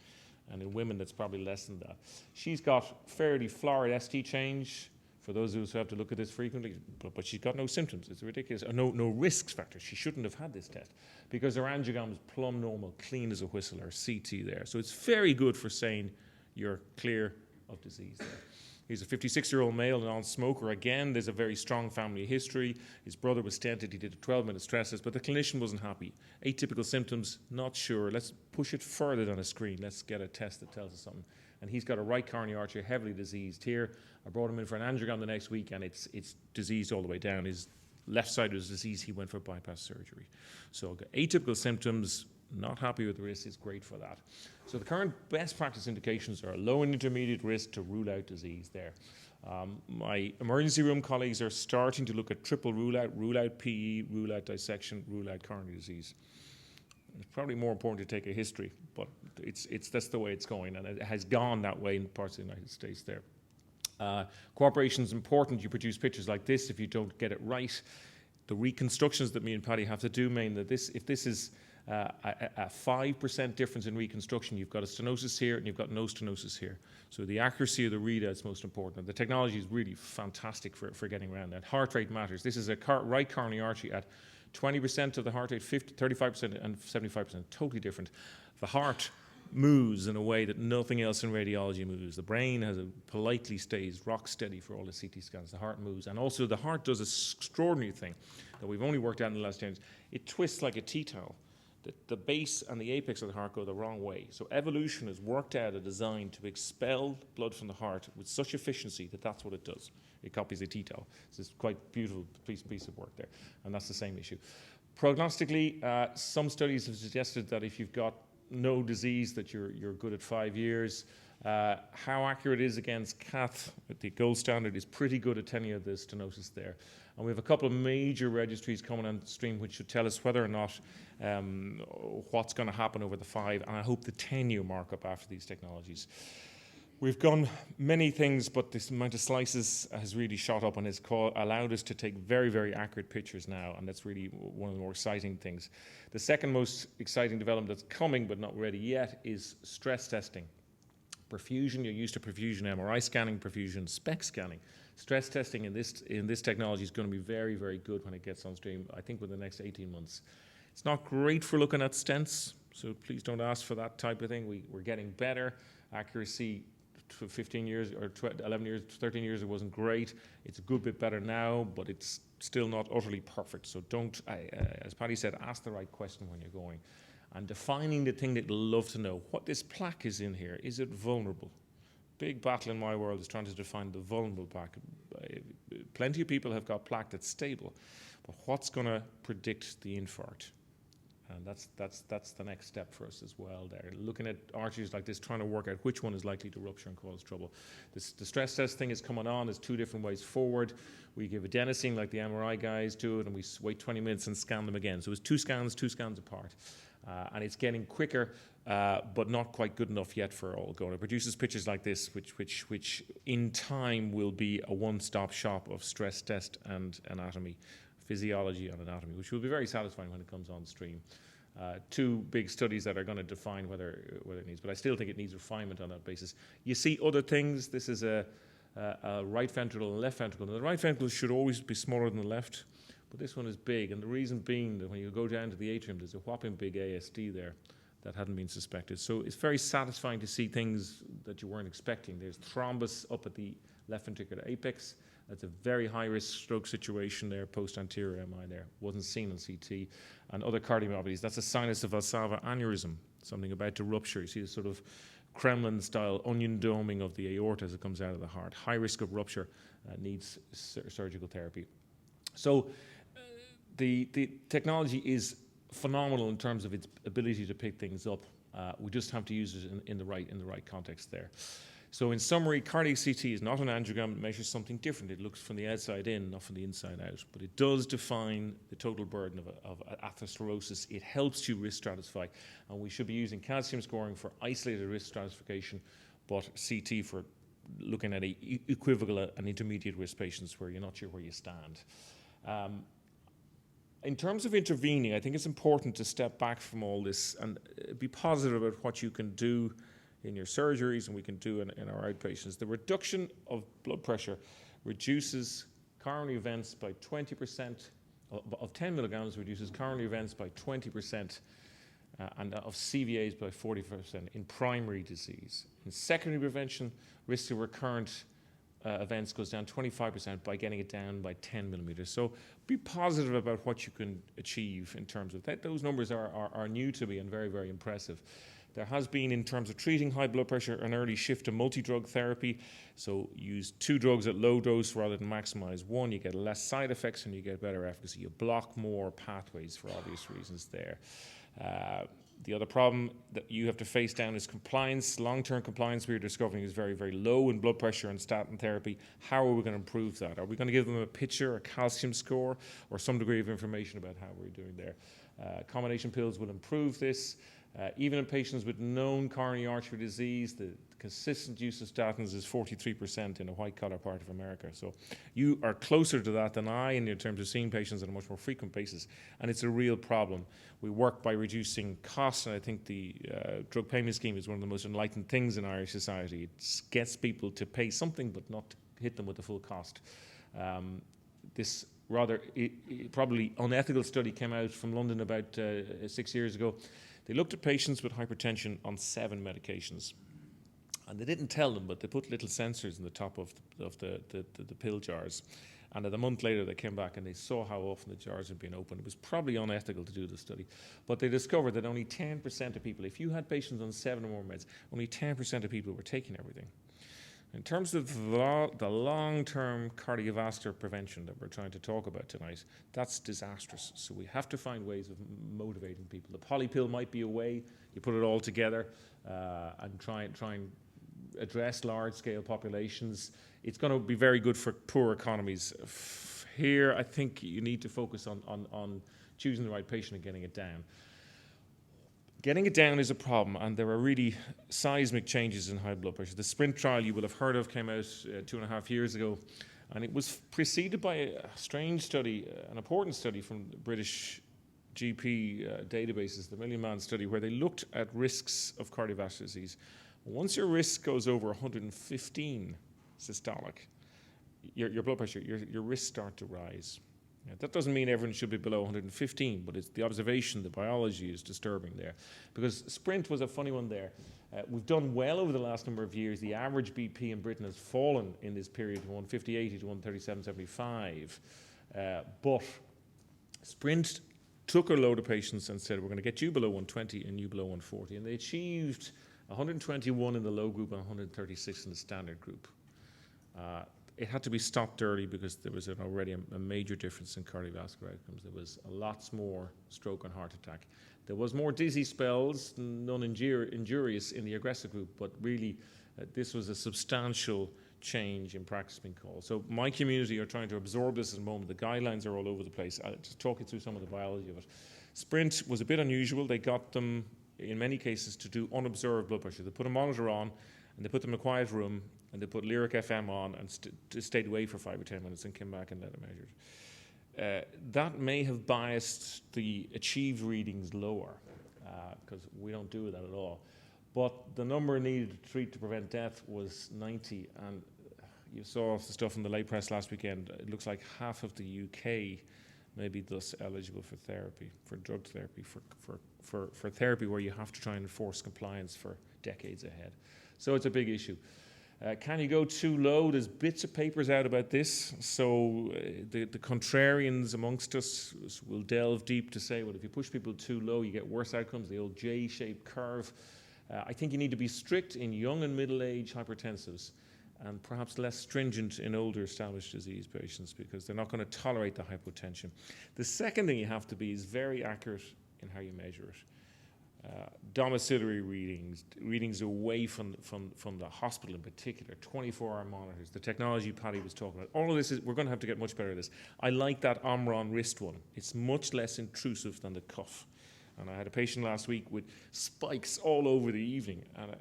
And in women, that's probably less than that. She's got fairly florid ST change, for those of us who have to look at this frequently, but she's got no symptoms. It's ridiculous. No risk factors. She shouldn't have had this test because her angiogram is plumb normal, clean as a whistle, her CT there. So it's very good for saying you're clear of disease there. He's a 56-year-old male, non-smoker. Again, there's a very strong family history. His brother was stented. He did a 12-minute stress test, but the clinician wasn't happy. Atypical symptoms, not sure. Let's push it further than a screen. Let's get a test that tells us something. And he's got a right coronary artery heavily diseased here. I brought him in for an angiogram the next week, and it's diseased all the way down. His left side was diseased. He went for bypass surgery. So atypical symptoms, not happy with the risk, is great for that. So the current best practice indications are low and intermediate risk to rule out disease there. My emergency room colleagues are starting to look at triple rule out PE, rule out dissection, rule out coronary disease. It's probably more important to take a history, but that's the way it's going, and it has gone that way in parts of the United States there. Cooperation is important. You produce pictures like this if you don't get it right. The reconstructions that me and Paddy have to do mean that if this is a 5% difference in reconstruction, you've got a stenosis here and you've got no stenosis here. So the accuracy of the readout is most important. The technology is really fantastic for getting around that. Heart rate matters. This is a right coronary artery at 20% of the heart rate, 35% and 75%, totally different. The heart moves in a way that nothing else in radiology moves. The brain politely stays rock steady for all the CT scans. The heart moves. And also the heart does this extraordinary thing that we've only worked out in the last 10 years. It twists like a tea towel. The base and the apex of the heart go the wrong way. So evolution has worked out a design to expel blood from the heart with such efficiency that that's what it does. It copies a tea towel. It's this quite beautiful piece of work there. And that's the same issue. Prognostically, some studies have suggested that if you've got no disease, that you're good at 5 years. How accurate it is against cath, the gold standard, is pretty good at telling you the stenosis there. And we have a couple of major registries coming on stream which should tell us whether or not what's going to happen over the 5 and I hope the 10-year markup after these technologies. We've done many things, but this amount of slices has really shot up and has allowed us to take very, very accurate pictures now, and that's really one of the more exciting things. The second most exciting development that's coming but not ready yet is stress testing. Perfusion, you're used to perfusion, MRI scanning, perfusion, SPECT scanning. Stress testing in this technology is going to be very, very good when it gets on stream, I think within the next 18 months. It's not great for looking at stents, so please don't ask for that type of thing. We're getting better. Accuracy for 15 years or 11 years, 13 years, it wasn't great. It's a good bit better now, but it's still not utterly perfect. So don't, as Paddy said, ask the right question when you're going. And defining the thing that you'll love to know. What this plaque is in here, is it vulnerable? Big battle in my world is trying to define the vulnerable plaque. Plenty of people have got plaque that's stable, but what's going to predict the infarct? And that's the next step for us as well there. Looking at arteries like this, trying to work out which one is likely to rupture and cause trouble. The stress test thing is coming on. There's 2 different ways forward. We give adenosine like the MRI guys do it, and we wait 20 minutes and scan them again. So it's 2 scans apart. And it's getting quicker, but not quite good enough yet for all going. It produces pictures like this, which in time will be a one-stop shop of stress test and anatomy, physiology and anatomy, which will be very satisfying when it comes on stream. 2 big studies that are going to define whether it needs, but I still think it needs refinement on that basis. You see other things. This is a right ventricle and left ventricle. Now, the right ventricle should always be smaller than the left, but this one is big. And the reason being that when you go down to the atrium, there's a whopping big ASD there that hadn't been suspected. So it's very satisfying to see things that you weren't expecting. There's thrombus up at the left ventricular apex. That's a very high-risk stroke situation there, post-anterior MI there. Wasn't seen on CT. And other cardiomyopathies, that's a sinus of Valsalva aneurysm, something about to rupture. You see this sort of Kremlin-style onion doming of the aorta as it comes out of the heart. High risk of rupture, needs surgical therapy. So the technology is phenomenal in terms of its ability to pick things up. We just have to use it in the right context there. So in summary, cardiac CT is not an angiogram. It measures something different. It looks from the outside in, not from the inside out. But it does define the total burden of atherosclerosis. It helps you risk stratify. And we should be using calcium scoring for isolated risk stratification, but CT for looking at equivocal and intermediate risk patients where you're not sure where you stand. In terms of intervening, I think it's important to step back from all this and be positive about what you can do in your surgeries and we can do in our outpatients. The reduction of blood pressure reduces coronary events by 20%, of 10 milligrams reduces coronary events by 20%, and of CVAs by 40% in primary disease. In secondary prevention, risk of recurrent events goes down 25% by getting it down by 10 millimeters. So be positive about what you can achieve in terms of that. Those numbers are new to me and very, very impressive. There has been, in terms of treating high blood pressure, an early shift to multi-drug therapy. So use 2 drugs at low dose rather than maximize 1. You get less side effects and you get better efficacy. You block more pathways for obvious reasons there. The other problem that you have to face down is compliance. Long-term compliance we're discovering is very, very low in blood pressure and statin therapy. How are we going to improve that? Are we going to give them a picture, a calcium score, or some degree of information about how we're doing there? Combination pills will improve this. Even in patients with known coronary artery disease, the consistent use of statins is 43% in a white-collar part of America. So you are closer to that than I in terms of seeing patients on a much more frequent basis, and it's a real problem. We work by reducing costs, and I think the drug payment scheme is one of the most enlightened things in Irish society. It gets people to pay something but not to hit them with the full cost. This rather probably unethical study came out from London about 6 years ago. They looked at patients with hypertension on 7 medications. And they didn't tell them, but they put little sensors in the top of the pill jars. And a month later, they came back and they saw how often the jars had been opened. It was probably unethical to do the study. But they discovered that only 10% of people, if you had patients on 7 or more meds, only 10% of people were taking everything. In terms of the long-term cardiovascular prevention that we're trying to talk about tonight, that's disastrous. So we have to find ways of motivating people. The poly pill might be a way. You put it all together and try and address large-scale populations. It's going to be very good for poor economies. Here, I think you need to focus on choosing the right patient and getting it down. Getting it down is a problem, and there are really seismic changes in high blood pressure. The SPRINT trial you will have heard of came out 2.5 years ago, and it was preceded by a strange study, an important study from the British GP databases, the Million Man study, where they looked at risks of cardiovascular disease. Once your risk goes over 115 systolic, your blood pressure, your risks start to rise. That doesn't mean everyone should be below 115, but it's the observation, the biology is disturbing there. Because SPRINT was a funny one there. We've done well over the last number of years. The average BP in Britain has fallen in this period from 150/80 to 137/75. But SPRINT took a load of patients and said, we're going to get you below 120 and you below 140. And they achieved 121 in the low group and 136 in the standard group. It had to be stopped early because there was already a major difference in cardiovascular outcomes. There was a lot more stroke and heart attack. There was more dizzy spells, none injurious in the aggressive group, but really this was a substantial change in practice being called. So my community are trying to absorb this at the moment. The guidelines are all over the place. I'll just talk you through some of the biology of it. SPRINT was a bit unusual. They got them, in many cases, to do unobserved blood pressure. They put a monitor on, and they put them in a quiet room, and they put Lyric FM on and stayed away for 5 or 10 minutes and came back and let it measure. That may have biased the achieved readings lower, because we don't do that at all. But the number needed to treat to prevent death was 90, and you saw the stuff in the late press last weekend. It looks like half of the UK may be thus eligible for therapy, for drug therapy, for therapy where you have to try and enforce compliance for decades ahead. So it's a big issue. Can you go too low? There's bits of papers out about this. So the contrarians amongst us will delve deep to say, well, if you push people too low, you get worse outcomes, the old J-shaped curve. I think you need to be strict in young and middle-age hypertensives and perhaps less stringent in older established disease patients because they're not going to tolerate the hypotension. The second thing you have to be is very accurate in how you measure it. Domiciliary readings away from the hospital in particular, 24-hour monitors, the technology Paddy was talking about. All of this, we're going to have to get much better at this. I like that Omron wrist one. It's much less intrusive than the cuff. And I had a patient last week with spikes all over the evening. And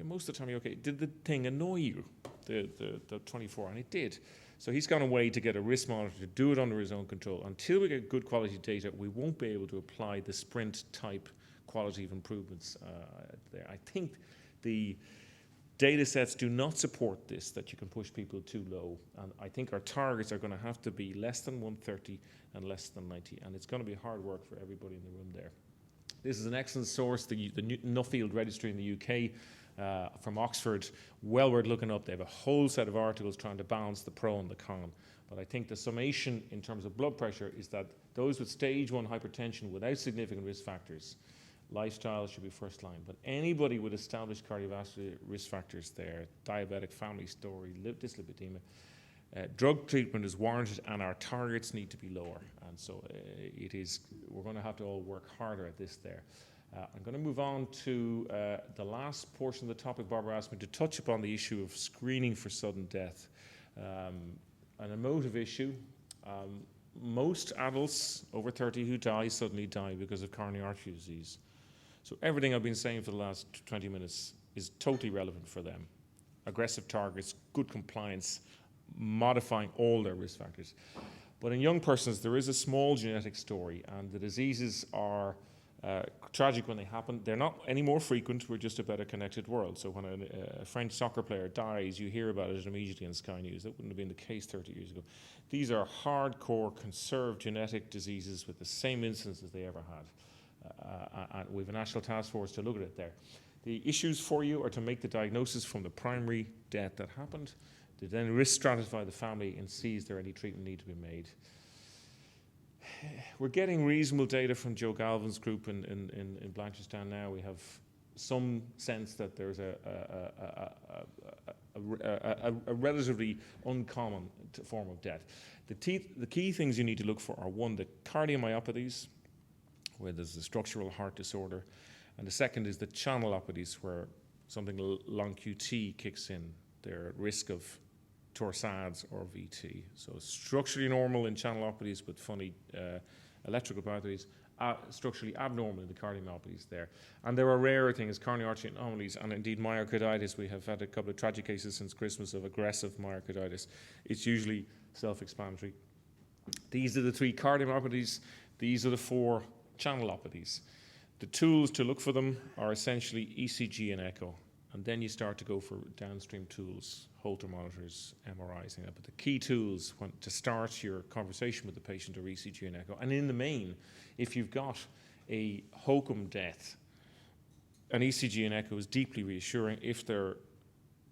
most of the time you're okay. Did the thing annoy you, the 24? And it did. So he's gone away to get a wrist monitor to do it under his own control. Until we get good quality data, we won't be able to apply the sprint type quality of improvements there. I think the data sets do not support this, that you can push people too low. And I think our targets are going to have to be less than 130 and less than 90. And it's going to be hard work for everybody in the room there. This is an excellent source, the Nuffield Registry in the UK from Oxford. Well worth looking up. They have a whole set of articles trying to balance the pro and the con. But I think the summation in terms of blood pressure is that those with stage 1 hypertension without significant risk factors, lifestyle should be first line. But anybody with established cardiovascular risk factors there, diabetic family story, dyslipidemia, drug treatment is warranted and our targets need to be lower. And so we're going to have to all work harder at this there. I'm going to move on to the last portion of the topic. Barbara asked me to touch upon the issue of screening for sudden death. An emotive issue. Most adults over 30 who die suddenly die because of coronary artery disease. So everything I've been saying for the last 20 minutes is totally relevant for them. Aggressive targets, good compliance, modifying all their risk factors. But in young persons, there is a small genetic story, and the diseases are tragic when they happen. They're not any more frequent. We're just a better connected world. So when a French soccer player dies, you hear about it immediately on Sky News. That wouldn't have been the case 30 years ago. These are hardcore, conserved genetic diseases with the same incidence as they ever had. And we have a national task force to look at it there. The issues for you are to make the diagnosis from the primary death that happened, to then risk stratify the family and see is there any treatment need to be made. We're getting reasonable data from Joe Galvin's group in Blanchardstown now. We have some sense that there's a relatively uncommon form of death. The key things you need to look for are, one, the cardiomyopathies, where there's a structural heart disorder, and the second is the channelopathies, where something long QT kicks in. They're at risk of torsades or VT. So structurally normal in channelopathies with funny electrical pathways, structurally abnormal in the cardiomyopathies there. And there are rarer things, coronary artery anomalies, and indeed myocarditis. We have had a couple of tragic cases since Christmas of aggressive myocarditis. It's usually self-explanatory. These are the 3 cardiomyopathies. These are the 4 channelopathies. The tools to look for them are essentially ECG and echo. And then you start to go for downstream tools, Holter monitors, MRIs, and that. But the key tools to start your conversation with the patient are ECG and echo. And in the main, if you've got a HOCM death, an ECG and echo is deeply reassuring if they're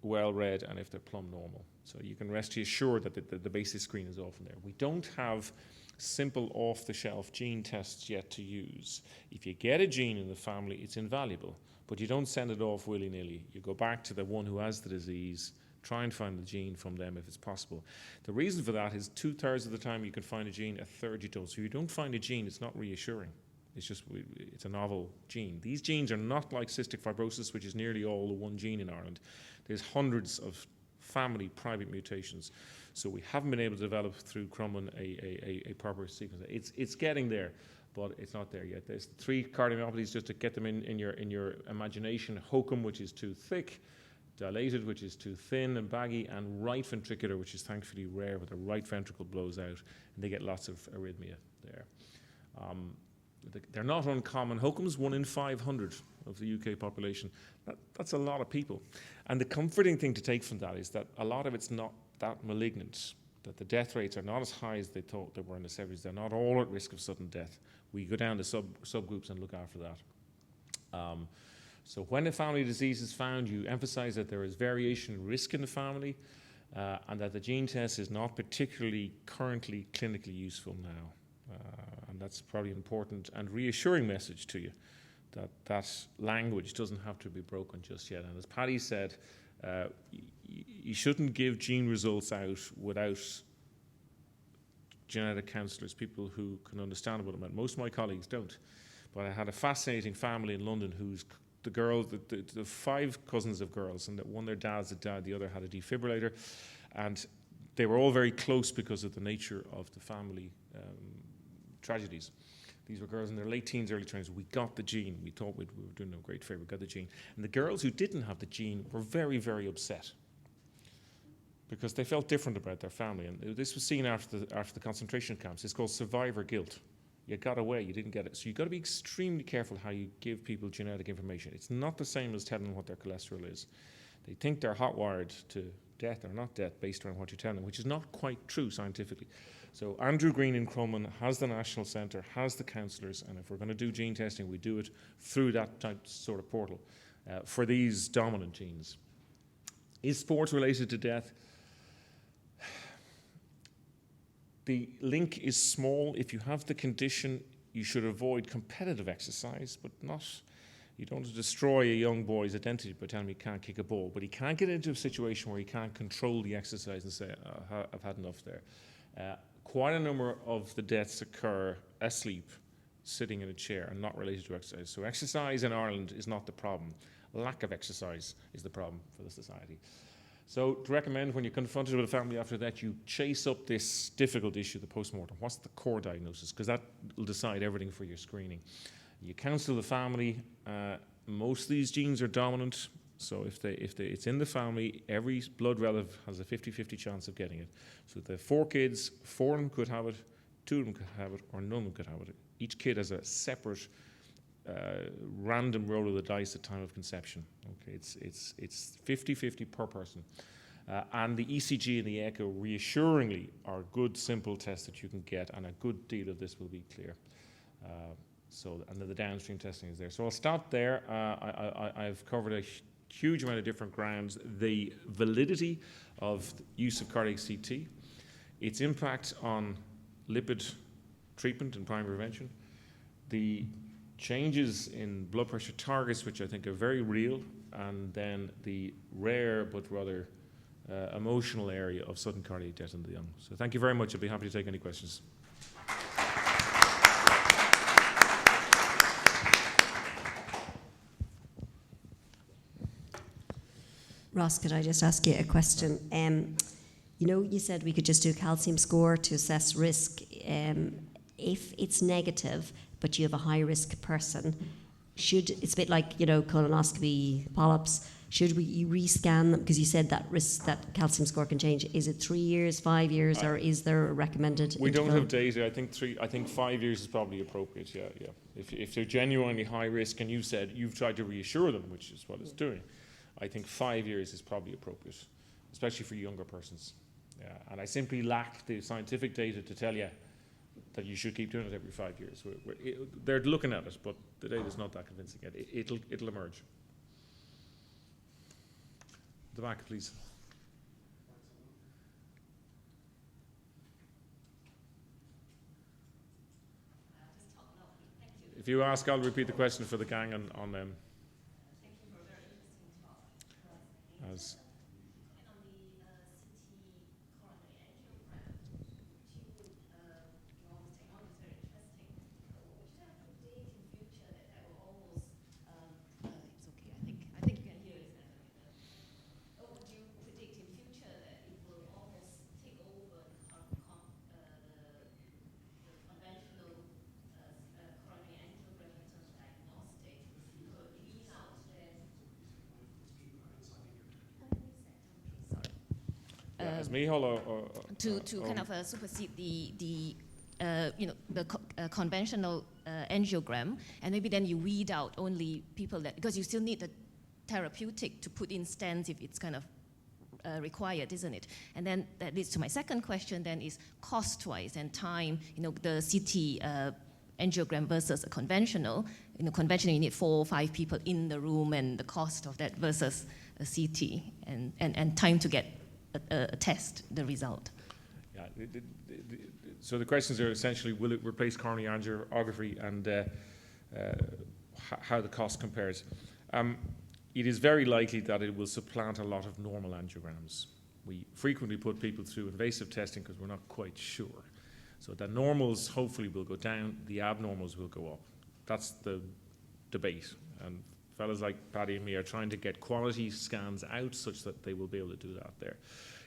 well read and if they're plumb normal. So you can rest assured that the basic screen is often there. We don't have simple off-the-shelf gene tests yet to use. If you get a gene in the family, it's invaluable, but you don't send it off willy-nilly. You go back to the one who has the disease, try and find the gene from them if it's possible. The reason for that is 2/3 of the time you can find a gene, 1/3 you don't. So if you don't find a gene, it's not reassuring. It's a novel gene. These genes are not like cystic fibrosis, which is nearly all the one gene in Ireland. There's hundreds of family private mutations. So we haven't been able to develop through Crumlin a proper sequence. It's getting there, but it's not there yet. There's 3 cardiomyopathies just to get them in your imagination. HOCM, which is too thick, dilated, which is too thin and baggy, and right ventricular, which is thankfully rare, but the right ventricle blows out, and they get lots of arrhythmia there. They're not uncommon. HOCM's 1 in 500 of the UK population. That's a lot of people. And the comforting thing to take from that is that a lot of it's not that malignant. that the death rates are not as high as they thought they were in the 70s. They're not all at risk of sudden death. We go down to subgroups and look after that. So when a family disease is found, you emphasize that there is variation in risk in the family and that the gene test is not particularly currently clinically useful now. And that's probably an important and reassuring message to you, that that language doesn't have to be broken just yet. And as Paddy said, you shouldn't give gene results out without genetic counsellors, people who can understand what it meant. Most of my colleagues don't. But I had a fascinating family in London whose the girls, the 5 cousins of girls, and one their dad's a dad, the other had a defibrillator, and they were all very close because of the nature of the family tragedies. These were girls in their late teens, early 20s. We got the gene. We thought we were doing them a great favour. We got the gene. And the girls who didn't have the gene were very, very upset because they felt different about their family. And this was seen after the concentration camps. It's called survivor guilt. You got away, you didn't get it. So you've got to be extremely careful how you give people genetic information. It's not the same as telling them what their cholesterol is. They think they're hot-wired to death or not death based on what you tell them, which is not quite true scientifically. So Andrew Green in Crumlin has the National Centre, has the counsellors, and if we're going to do gene testing, we do it through that type sort of portal for these dominant genes. Is sports related to death? The link is small. If you have the condition, you should avoid competitive exercise, but not, you don't want to destroy a young boy's identity by telling him he can't kick a ball, but he can't get into a situation where he can't control the exercise and say, I've had enough there. Quite a number of the deaths occur asleep, sitting in a chair, and not related to exercise. So exercise in Ireland is not the problem. Lack of exercise is the problem for the society. So to recommend when you're confronted with a family after that, you chase up this difficult issue, the postmortem. What's the core diagnosis? Because that will decide everything for your screening. You counsel the family. Most of these genes are dominant. So if it's in the family, every blood relative has a 50-50 chance of getting it. So the 4 kids, 4 of them could have it, 2 of them could have it, or none of them could have it. Each kid has a separate random roll of the dice at time of conception. Okay, it's 50-50 per person. And the ECG and the echo reassuringly are good, simple tests that you can get, and a good deal of this will be clear. And then the downstream testing is there. So I'll stop there. I've covered a huge amount of different grounds. The validity of the use of cardiac CT, its impact on lipid treatment and primary prevention, the changes in blood pressure targets, which I think are very real, and then the rare but rather emotional area of sudden cardiac death in the young. So thank you very much. I'll be happy to take any questions. Ross, could I just ask you a question? You said we could just do a calcium score to assess risk. If it's negative, but you have a high-risk person, it's a bit like, colonoscopy, polyps, should you rescan them? Because you said that calcium score can change. Is it 3 years, 5 years, or is there a recommended We interval? don't have data. I think 5 years is probably appropriate, yeah. If they're genuinely high risk, and you've tried to reassure them, which is what it's doing, I think 5 years is probably appropriate, especially for younger persons. Yeah. And I simply lack the scientific data to tell you that you should keep doing it every 5 years. They're looking at it, but the data is not that convincing yet. It'll emerge. The back, please. If you ask, I'll repeat the question for the gang on them. Thank you for a very interesting talk. As On the CT coronary angiogram, which you this technology is very interesting. Would you have to predict in future that will almost, it's okay, I think you can hear it. Would you predict in future that it will almost take over the conventional coronary angiogram in terms of diagnostic? Could lean out as me, or to kind of supersede the conventional angiogram, and maybe then you weed out only people that, because you still need the therapeutic to put in stents if it's kind of required, isn't it? And then that leads to my second question then is cost-wise and time, the CT angiogram versus a conventional. Conventional you need 4 or 5 people in the room and the cost of that versus a CT and time to get a test, the result. Yeah, so the questions are essentially, will it replace coronary angiography and how the cost compares. It is very likely that it will supplant a lot of normal angiograms. We frequently put people through invasive testing because we're not quite sure. So the normals hopefully will go down, the abnormals will go up. That's the debate. And fellas like Paddy and me are trying to get quality scans out such that they will be able to do that there.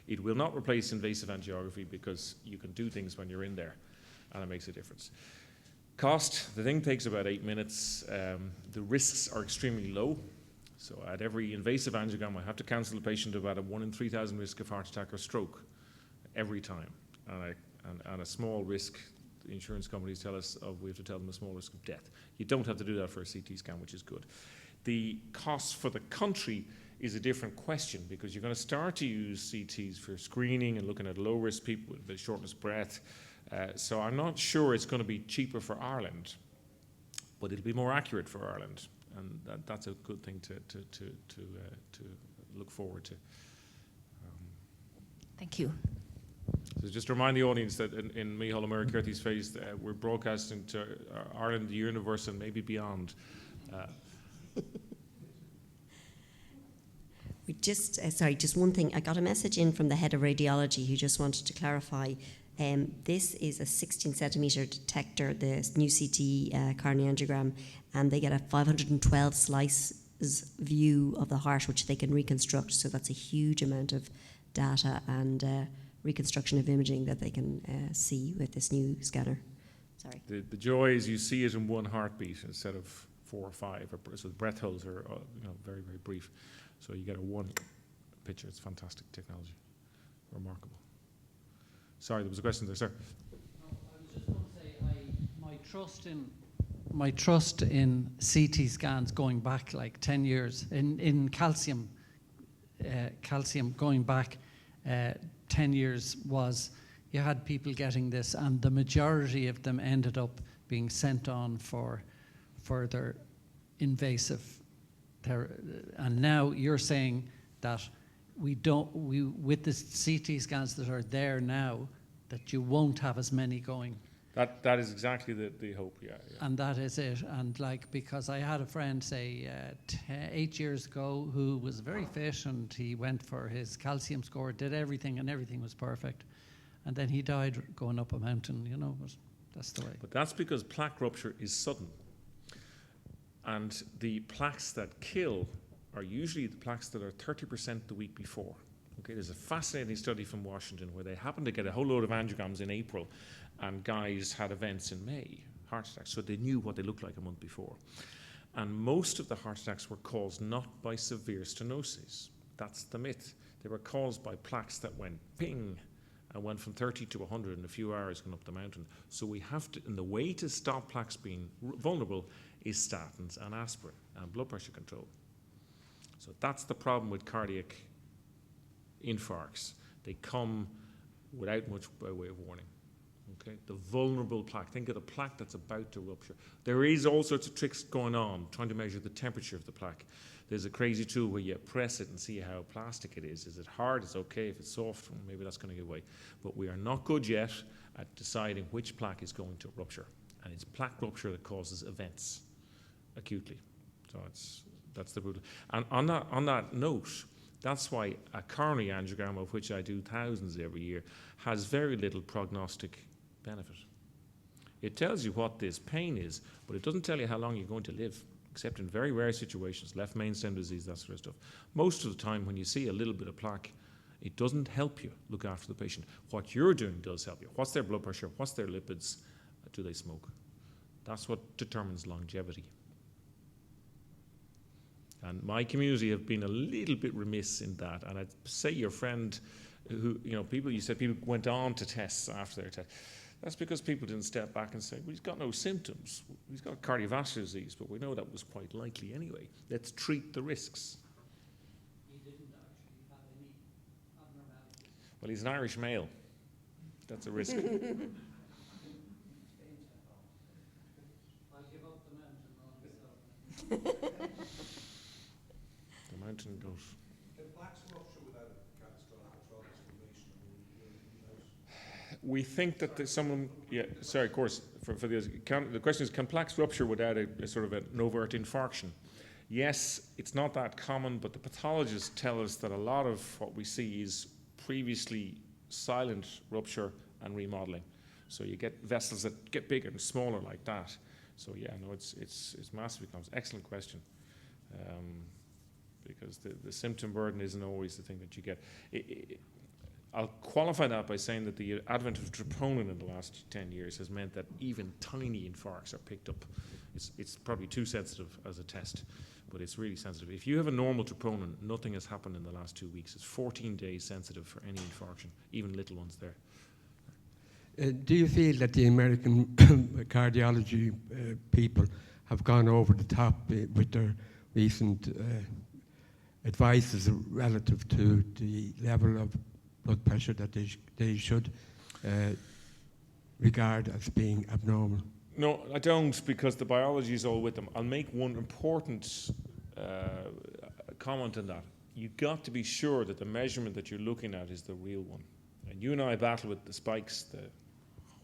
It will not replace invasive angiography because you can do things when you're in there and it makes a difference. Cost, the thing takes about 8 minutes. The risks are extremely low. So at every invasive angiogram, I have to counsel the patient about a 1 in 3,000 risk of heart attack or stroke every time. And a small risk, the insurance companies tell us, we have to tell them a small risk of death. You don't have to do that for a CT scan, which is good. The cost for the country is a different question because you're going to start to use CTs for screening and looking at low-risk people with shortness of breath. So I'm not sure it's going to be cheaper for Ireland, but it'll be more accurate for Ireland. And that's a good thing to look forward to. Thank you. So just to remind the audience that in Micheál Murray Curthy's phase, we're broadcasting to Ireland, the universe, and maybe beyond. We just one thing. I got a message in from the head of radiology who just wanted to clarify. This is a 16 centimetre detector, the new CT coronary angiogram, and they get a 512 slices view of the heart, which they can reconstruct. So that's a huge amount of data and reconstruction of imaging that they can see with this new scanner. Sorry. The joy is you see it in one heartbeat instead of 4 or 5. So the breath holds are very, very brief. So you get a one picture. It's fantastic technology. Remarkable. Sorry, there was a question there, sir. No, I was just going to say my trust in CT scans going back like 10 years in calcium going back 10 years was you had people getting this and the majority of them ended up being sent on for further invasive and now you're saying that with the CT scans that are there now, that you won't have as many going. That is exactly the hope, yeah. And that is it. And because I had a friend, say, 8 years ago who was very fit and he went for his calcium score, did everything and everything was perfect. And then he died going up a mountain, but that's the way. But that's because plaque rupture is sudden. And the plaques that kill are usually the plaques that are 30% the week before. Okay, there's a fascinating study from Washington where they happened to get a whole load of angiograms in April and guys had events in May, heart attacks, so they knew what they looked like a month before. And most of the heart attacks were caused not by severe stenosis. That's the myth. They were caused by plaques that went ping and went from 30 to 100 in a few hours going up the mountain. So we have to, and the way to stop plaques being vulnerable is statins and aspirin and blood pressure control. So that's the problem with cardiac infarcts. They come without much by way of warning. Okay, the vulnerable plaque. Think of the plaque that's about to rupture. There is all sorts of tricks going on trying to measure the temperature of the plaque. There's a crazy tool where you press it and see how plastic it is. Is it hard? It's okay. If it's soft, maybe that's going to give way. But we are not good yet at deciding which plaque is going to rupture. And it's plaque rupture that causes events acutely. So that's the brutal. And on that note, that's why a coronary angiogram, of which I do thousands every year, has very little prognostic benefit. It tells you what this pain is, but it doesn't tell you how long you're going to live, except in very rare situations, left main stem disease, that sort of stuff. Most of the time when you see a little bit of plaque, it doesn't help you look after the patient. What you're doing does help you. What's their blood pressure? What's their lipids? Do they smoke? That's what determines longevity. And my community have been a little bit remiss in that. And I'd say your friend who, you said people went on to tests after their test. That's because people didn't step back and say, well, he's got no symptoms. He's got cardiovascular disease, but we know that was quite likely anyway. Let's treat the risks. He didn't actually have any Well, he's an Irish male. That's a risk. The mountain goat. Can plaques rupture without a catastrophic inflammation? We think that someone, yeah, sorry, of course, for the others, the question is, can plaques rupture without a sort of an overt infarction? Yes, it's not that common, but the pathologists tell us that a lot of what we see is previously silent rupture and remodeling. So you get vessels that get bigger and smaller like that. So yeah, no, it's massively common. Excellent question. Because the symptom burden isn't always the thing that you get. I'll qualify that by saying that the advent of troponin in the last 10 years has meant that even tiny infarcts are picked up. It's probably too sensitive as a test, but it's really sensitive. If you have a normal troponin, nothing has happened in the last 2 weeks. It's 14 days sensitive for any infarction, even little ones there. Do you feel that the American cardiology people have gone over the top with their recent advices relative to the level of blood pressure that they should regard as being abnormal? No, I don't, because the biology is all with them. I'll make one important comment on that. You've got to be sure that the measurement that you're looking at is the real one. And you and I battle with the spikes, the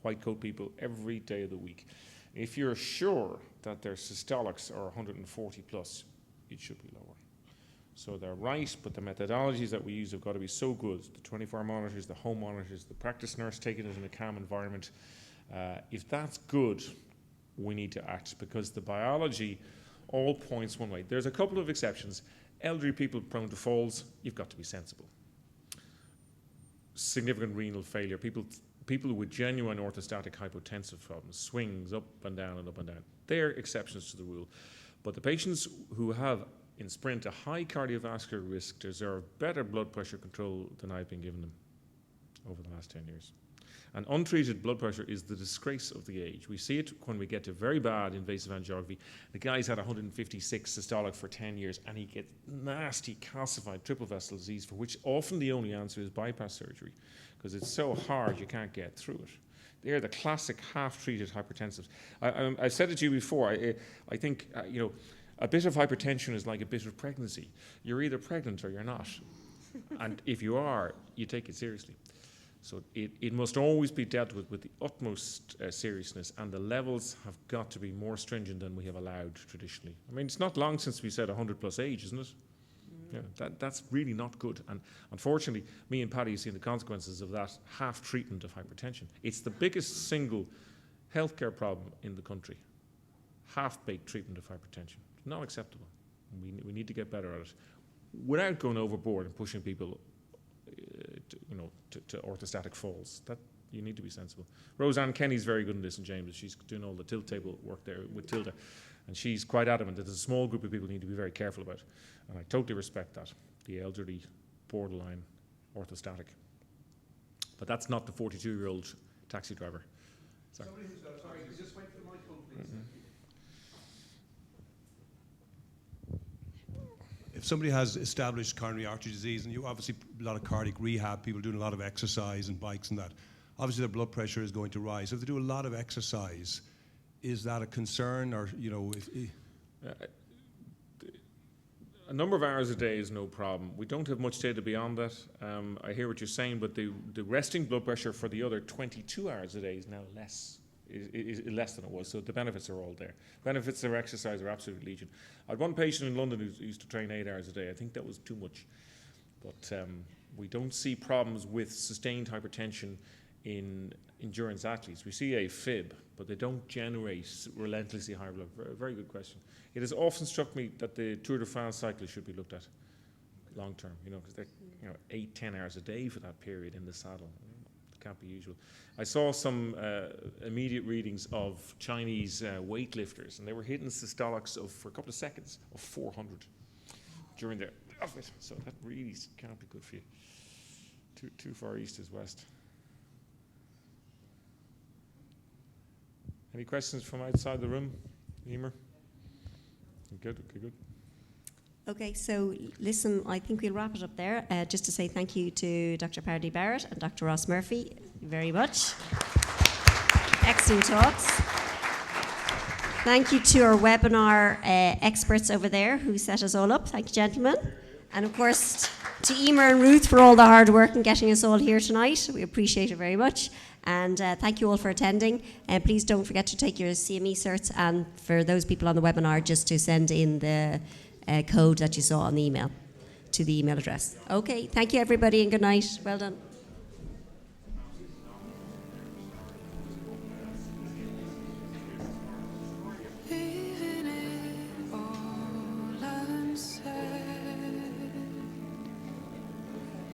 white coat people, every day of the week. If you're sure that their systolics are 140 plus, it should be lower. So they're right, but the methodologies that we use have got to be so good. The 24-hour monitors, the home monitors, the practice nurse taking it in a calm environment. If that's good, we need to act, because the biology all points one way. There's a couple of exceptions. Elderly people prone to falls, you've got to be sensible. Significant renal failure, people with genuine orthostatic hypotensive problems, swings up and down and up and down. They're exceptions to the rule. But the patients who have in sprint a high cardiovascular risk deserve better blood pressure control than I've been giving them over the last 10 years. And untreated blood pressure is the disgrace of the age. We see it when we get to very bad invasive angiography. The guy's had 156 systolic for 10 years and he gets nasty calcified triple vessel disease, for which often the only answer is bypass surgery, because it's so hard you can't get through it. They're the classic half-treated hypertensives. I said it to you before. I think, a bit of hypertension is like a bit of pregnancy. You're either pregnant or you're not. And if you are, you take it seriously. So it must always be dealt with the utmost seriousness, and the levels have got to be more stringent than we have allowed traditionally. I mean, it's not long since we said 100 plus age, isn't it? Yeah, that's really not good. And unfortunately, me and Paddy have seen the consequences of that half treatment of hypertension. It's the biggest single healthcare problem in the country. Half-baked treatment of hypertension. It's not acceptable. We need to get better at it without going overboard and pushing people to orthostatic falls. That you need to be sensible. Roseanne Kenny's very good in this in James. She's doing all the tilt table work there with Tilda, and she's quite adamant that there's a small group of people need to be very careful about, and I totally respect that. The elderly, borderline, orthostatic. But that's not the 42-year-old taxi driver. Sorry. Somebody who's got, sorry, just wait for the microphone, please. If somebody has established coronary artery disease, and you obviously a lot of cardiac rehab, people doing a lot of exercise and bikes and that, obviously their blood pressure is going to rise. If they do a lot of exercise, is that a concern, or a number of hours a day is no problem. We don't have much data beyond that. I hear what you're saying, but the resting blood pressure for the other 22 hours a day is now less. Is less than it was, so the benefits are all there. Benefits of exercise are absolutely legion. I had one patient in London who used to train 8 hours a day. I think that was too much. But we don't see problems with sustained hypertension in endurance athletes. We see AFib, but they don't generate relentlessly high blood. Very good question. It has often struck me that the Tour de France cyclists should be looked at long term, because they're 8-10 hours a day for that period in the saddle. Can't be usual. I saw some immediate readings of Chinese weightlifters, and they were hitting systolics for a couple of seconds of 400 during their outfit. So that really can't be good for you. Too far east is west. Any questions from outside the room, Emer? Good. Okay, good. Okay, so listen, I think we'll wrap it up there. Just to say thank you to Dr. Pardy Barrett and Dr. Ross Murphy very much. Excellent talks. Thank you to our webinar experts over there who set us all up. Thank you, gentlemen. And of course, to Emer and Ruth for all the hard work in getting us all here tonight. We appreciate it very much. And thank you all for attending. And please don't forget to take your CME certs. And for those people on the webinar, just to send in the code that you saw on the email to the email address. Okay, thank you everybody and good night. Well done.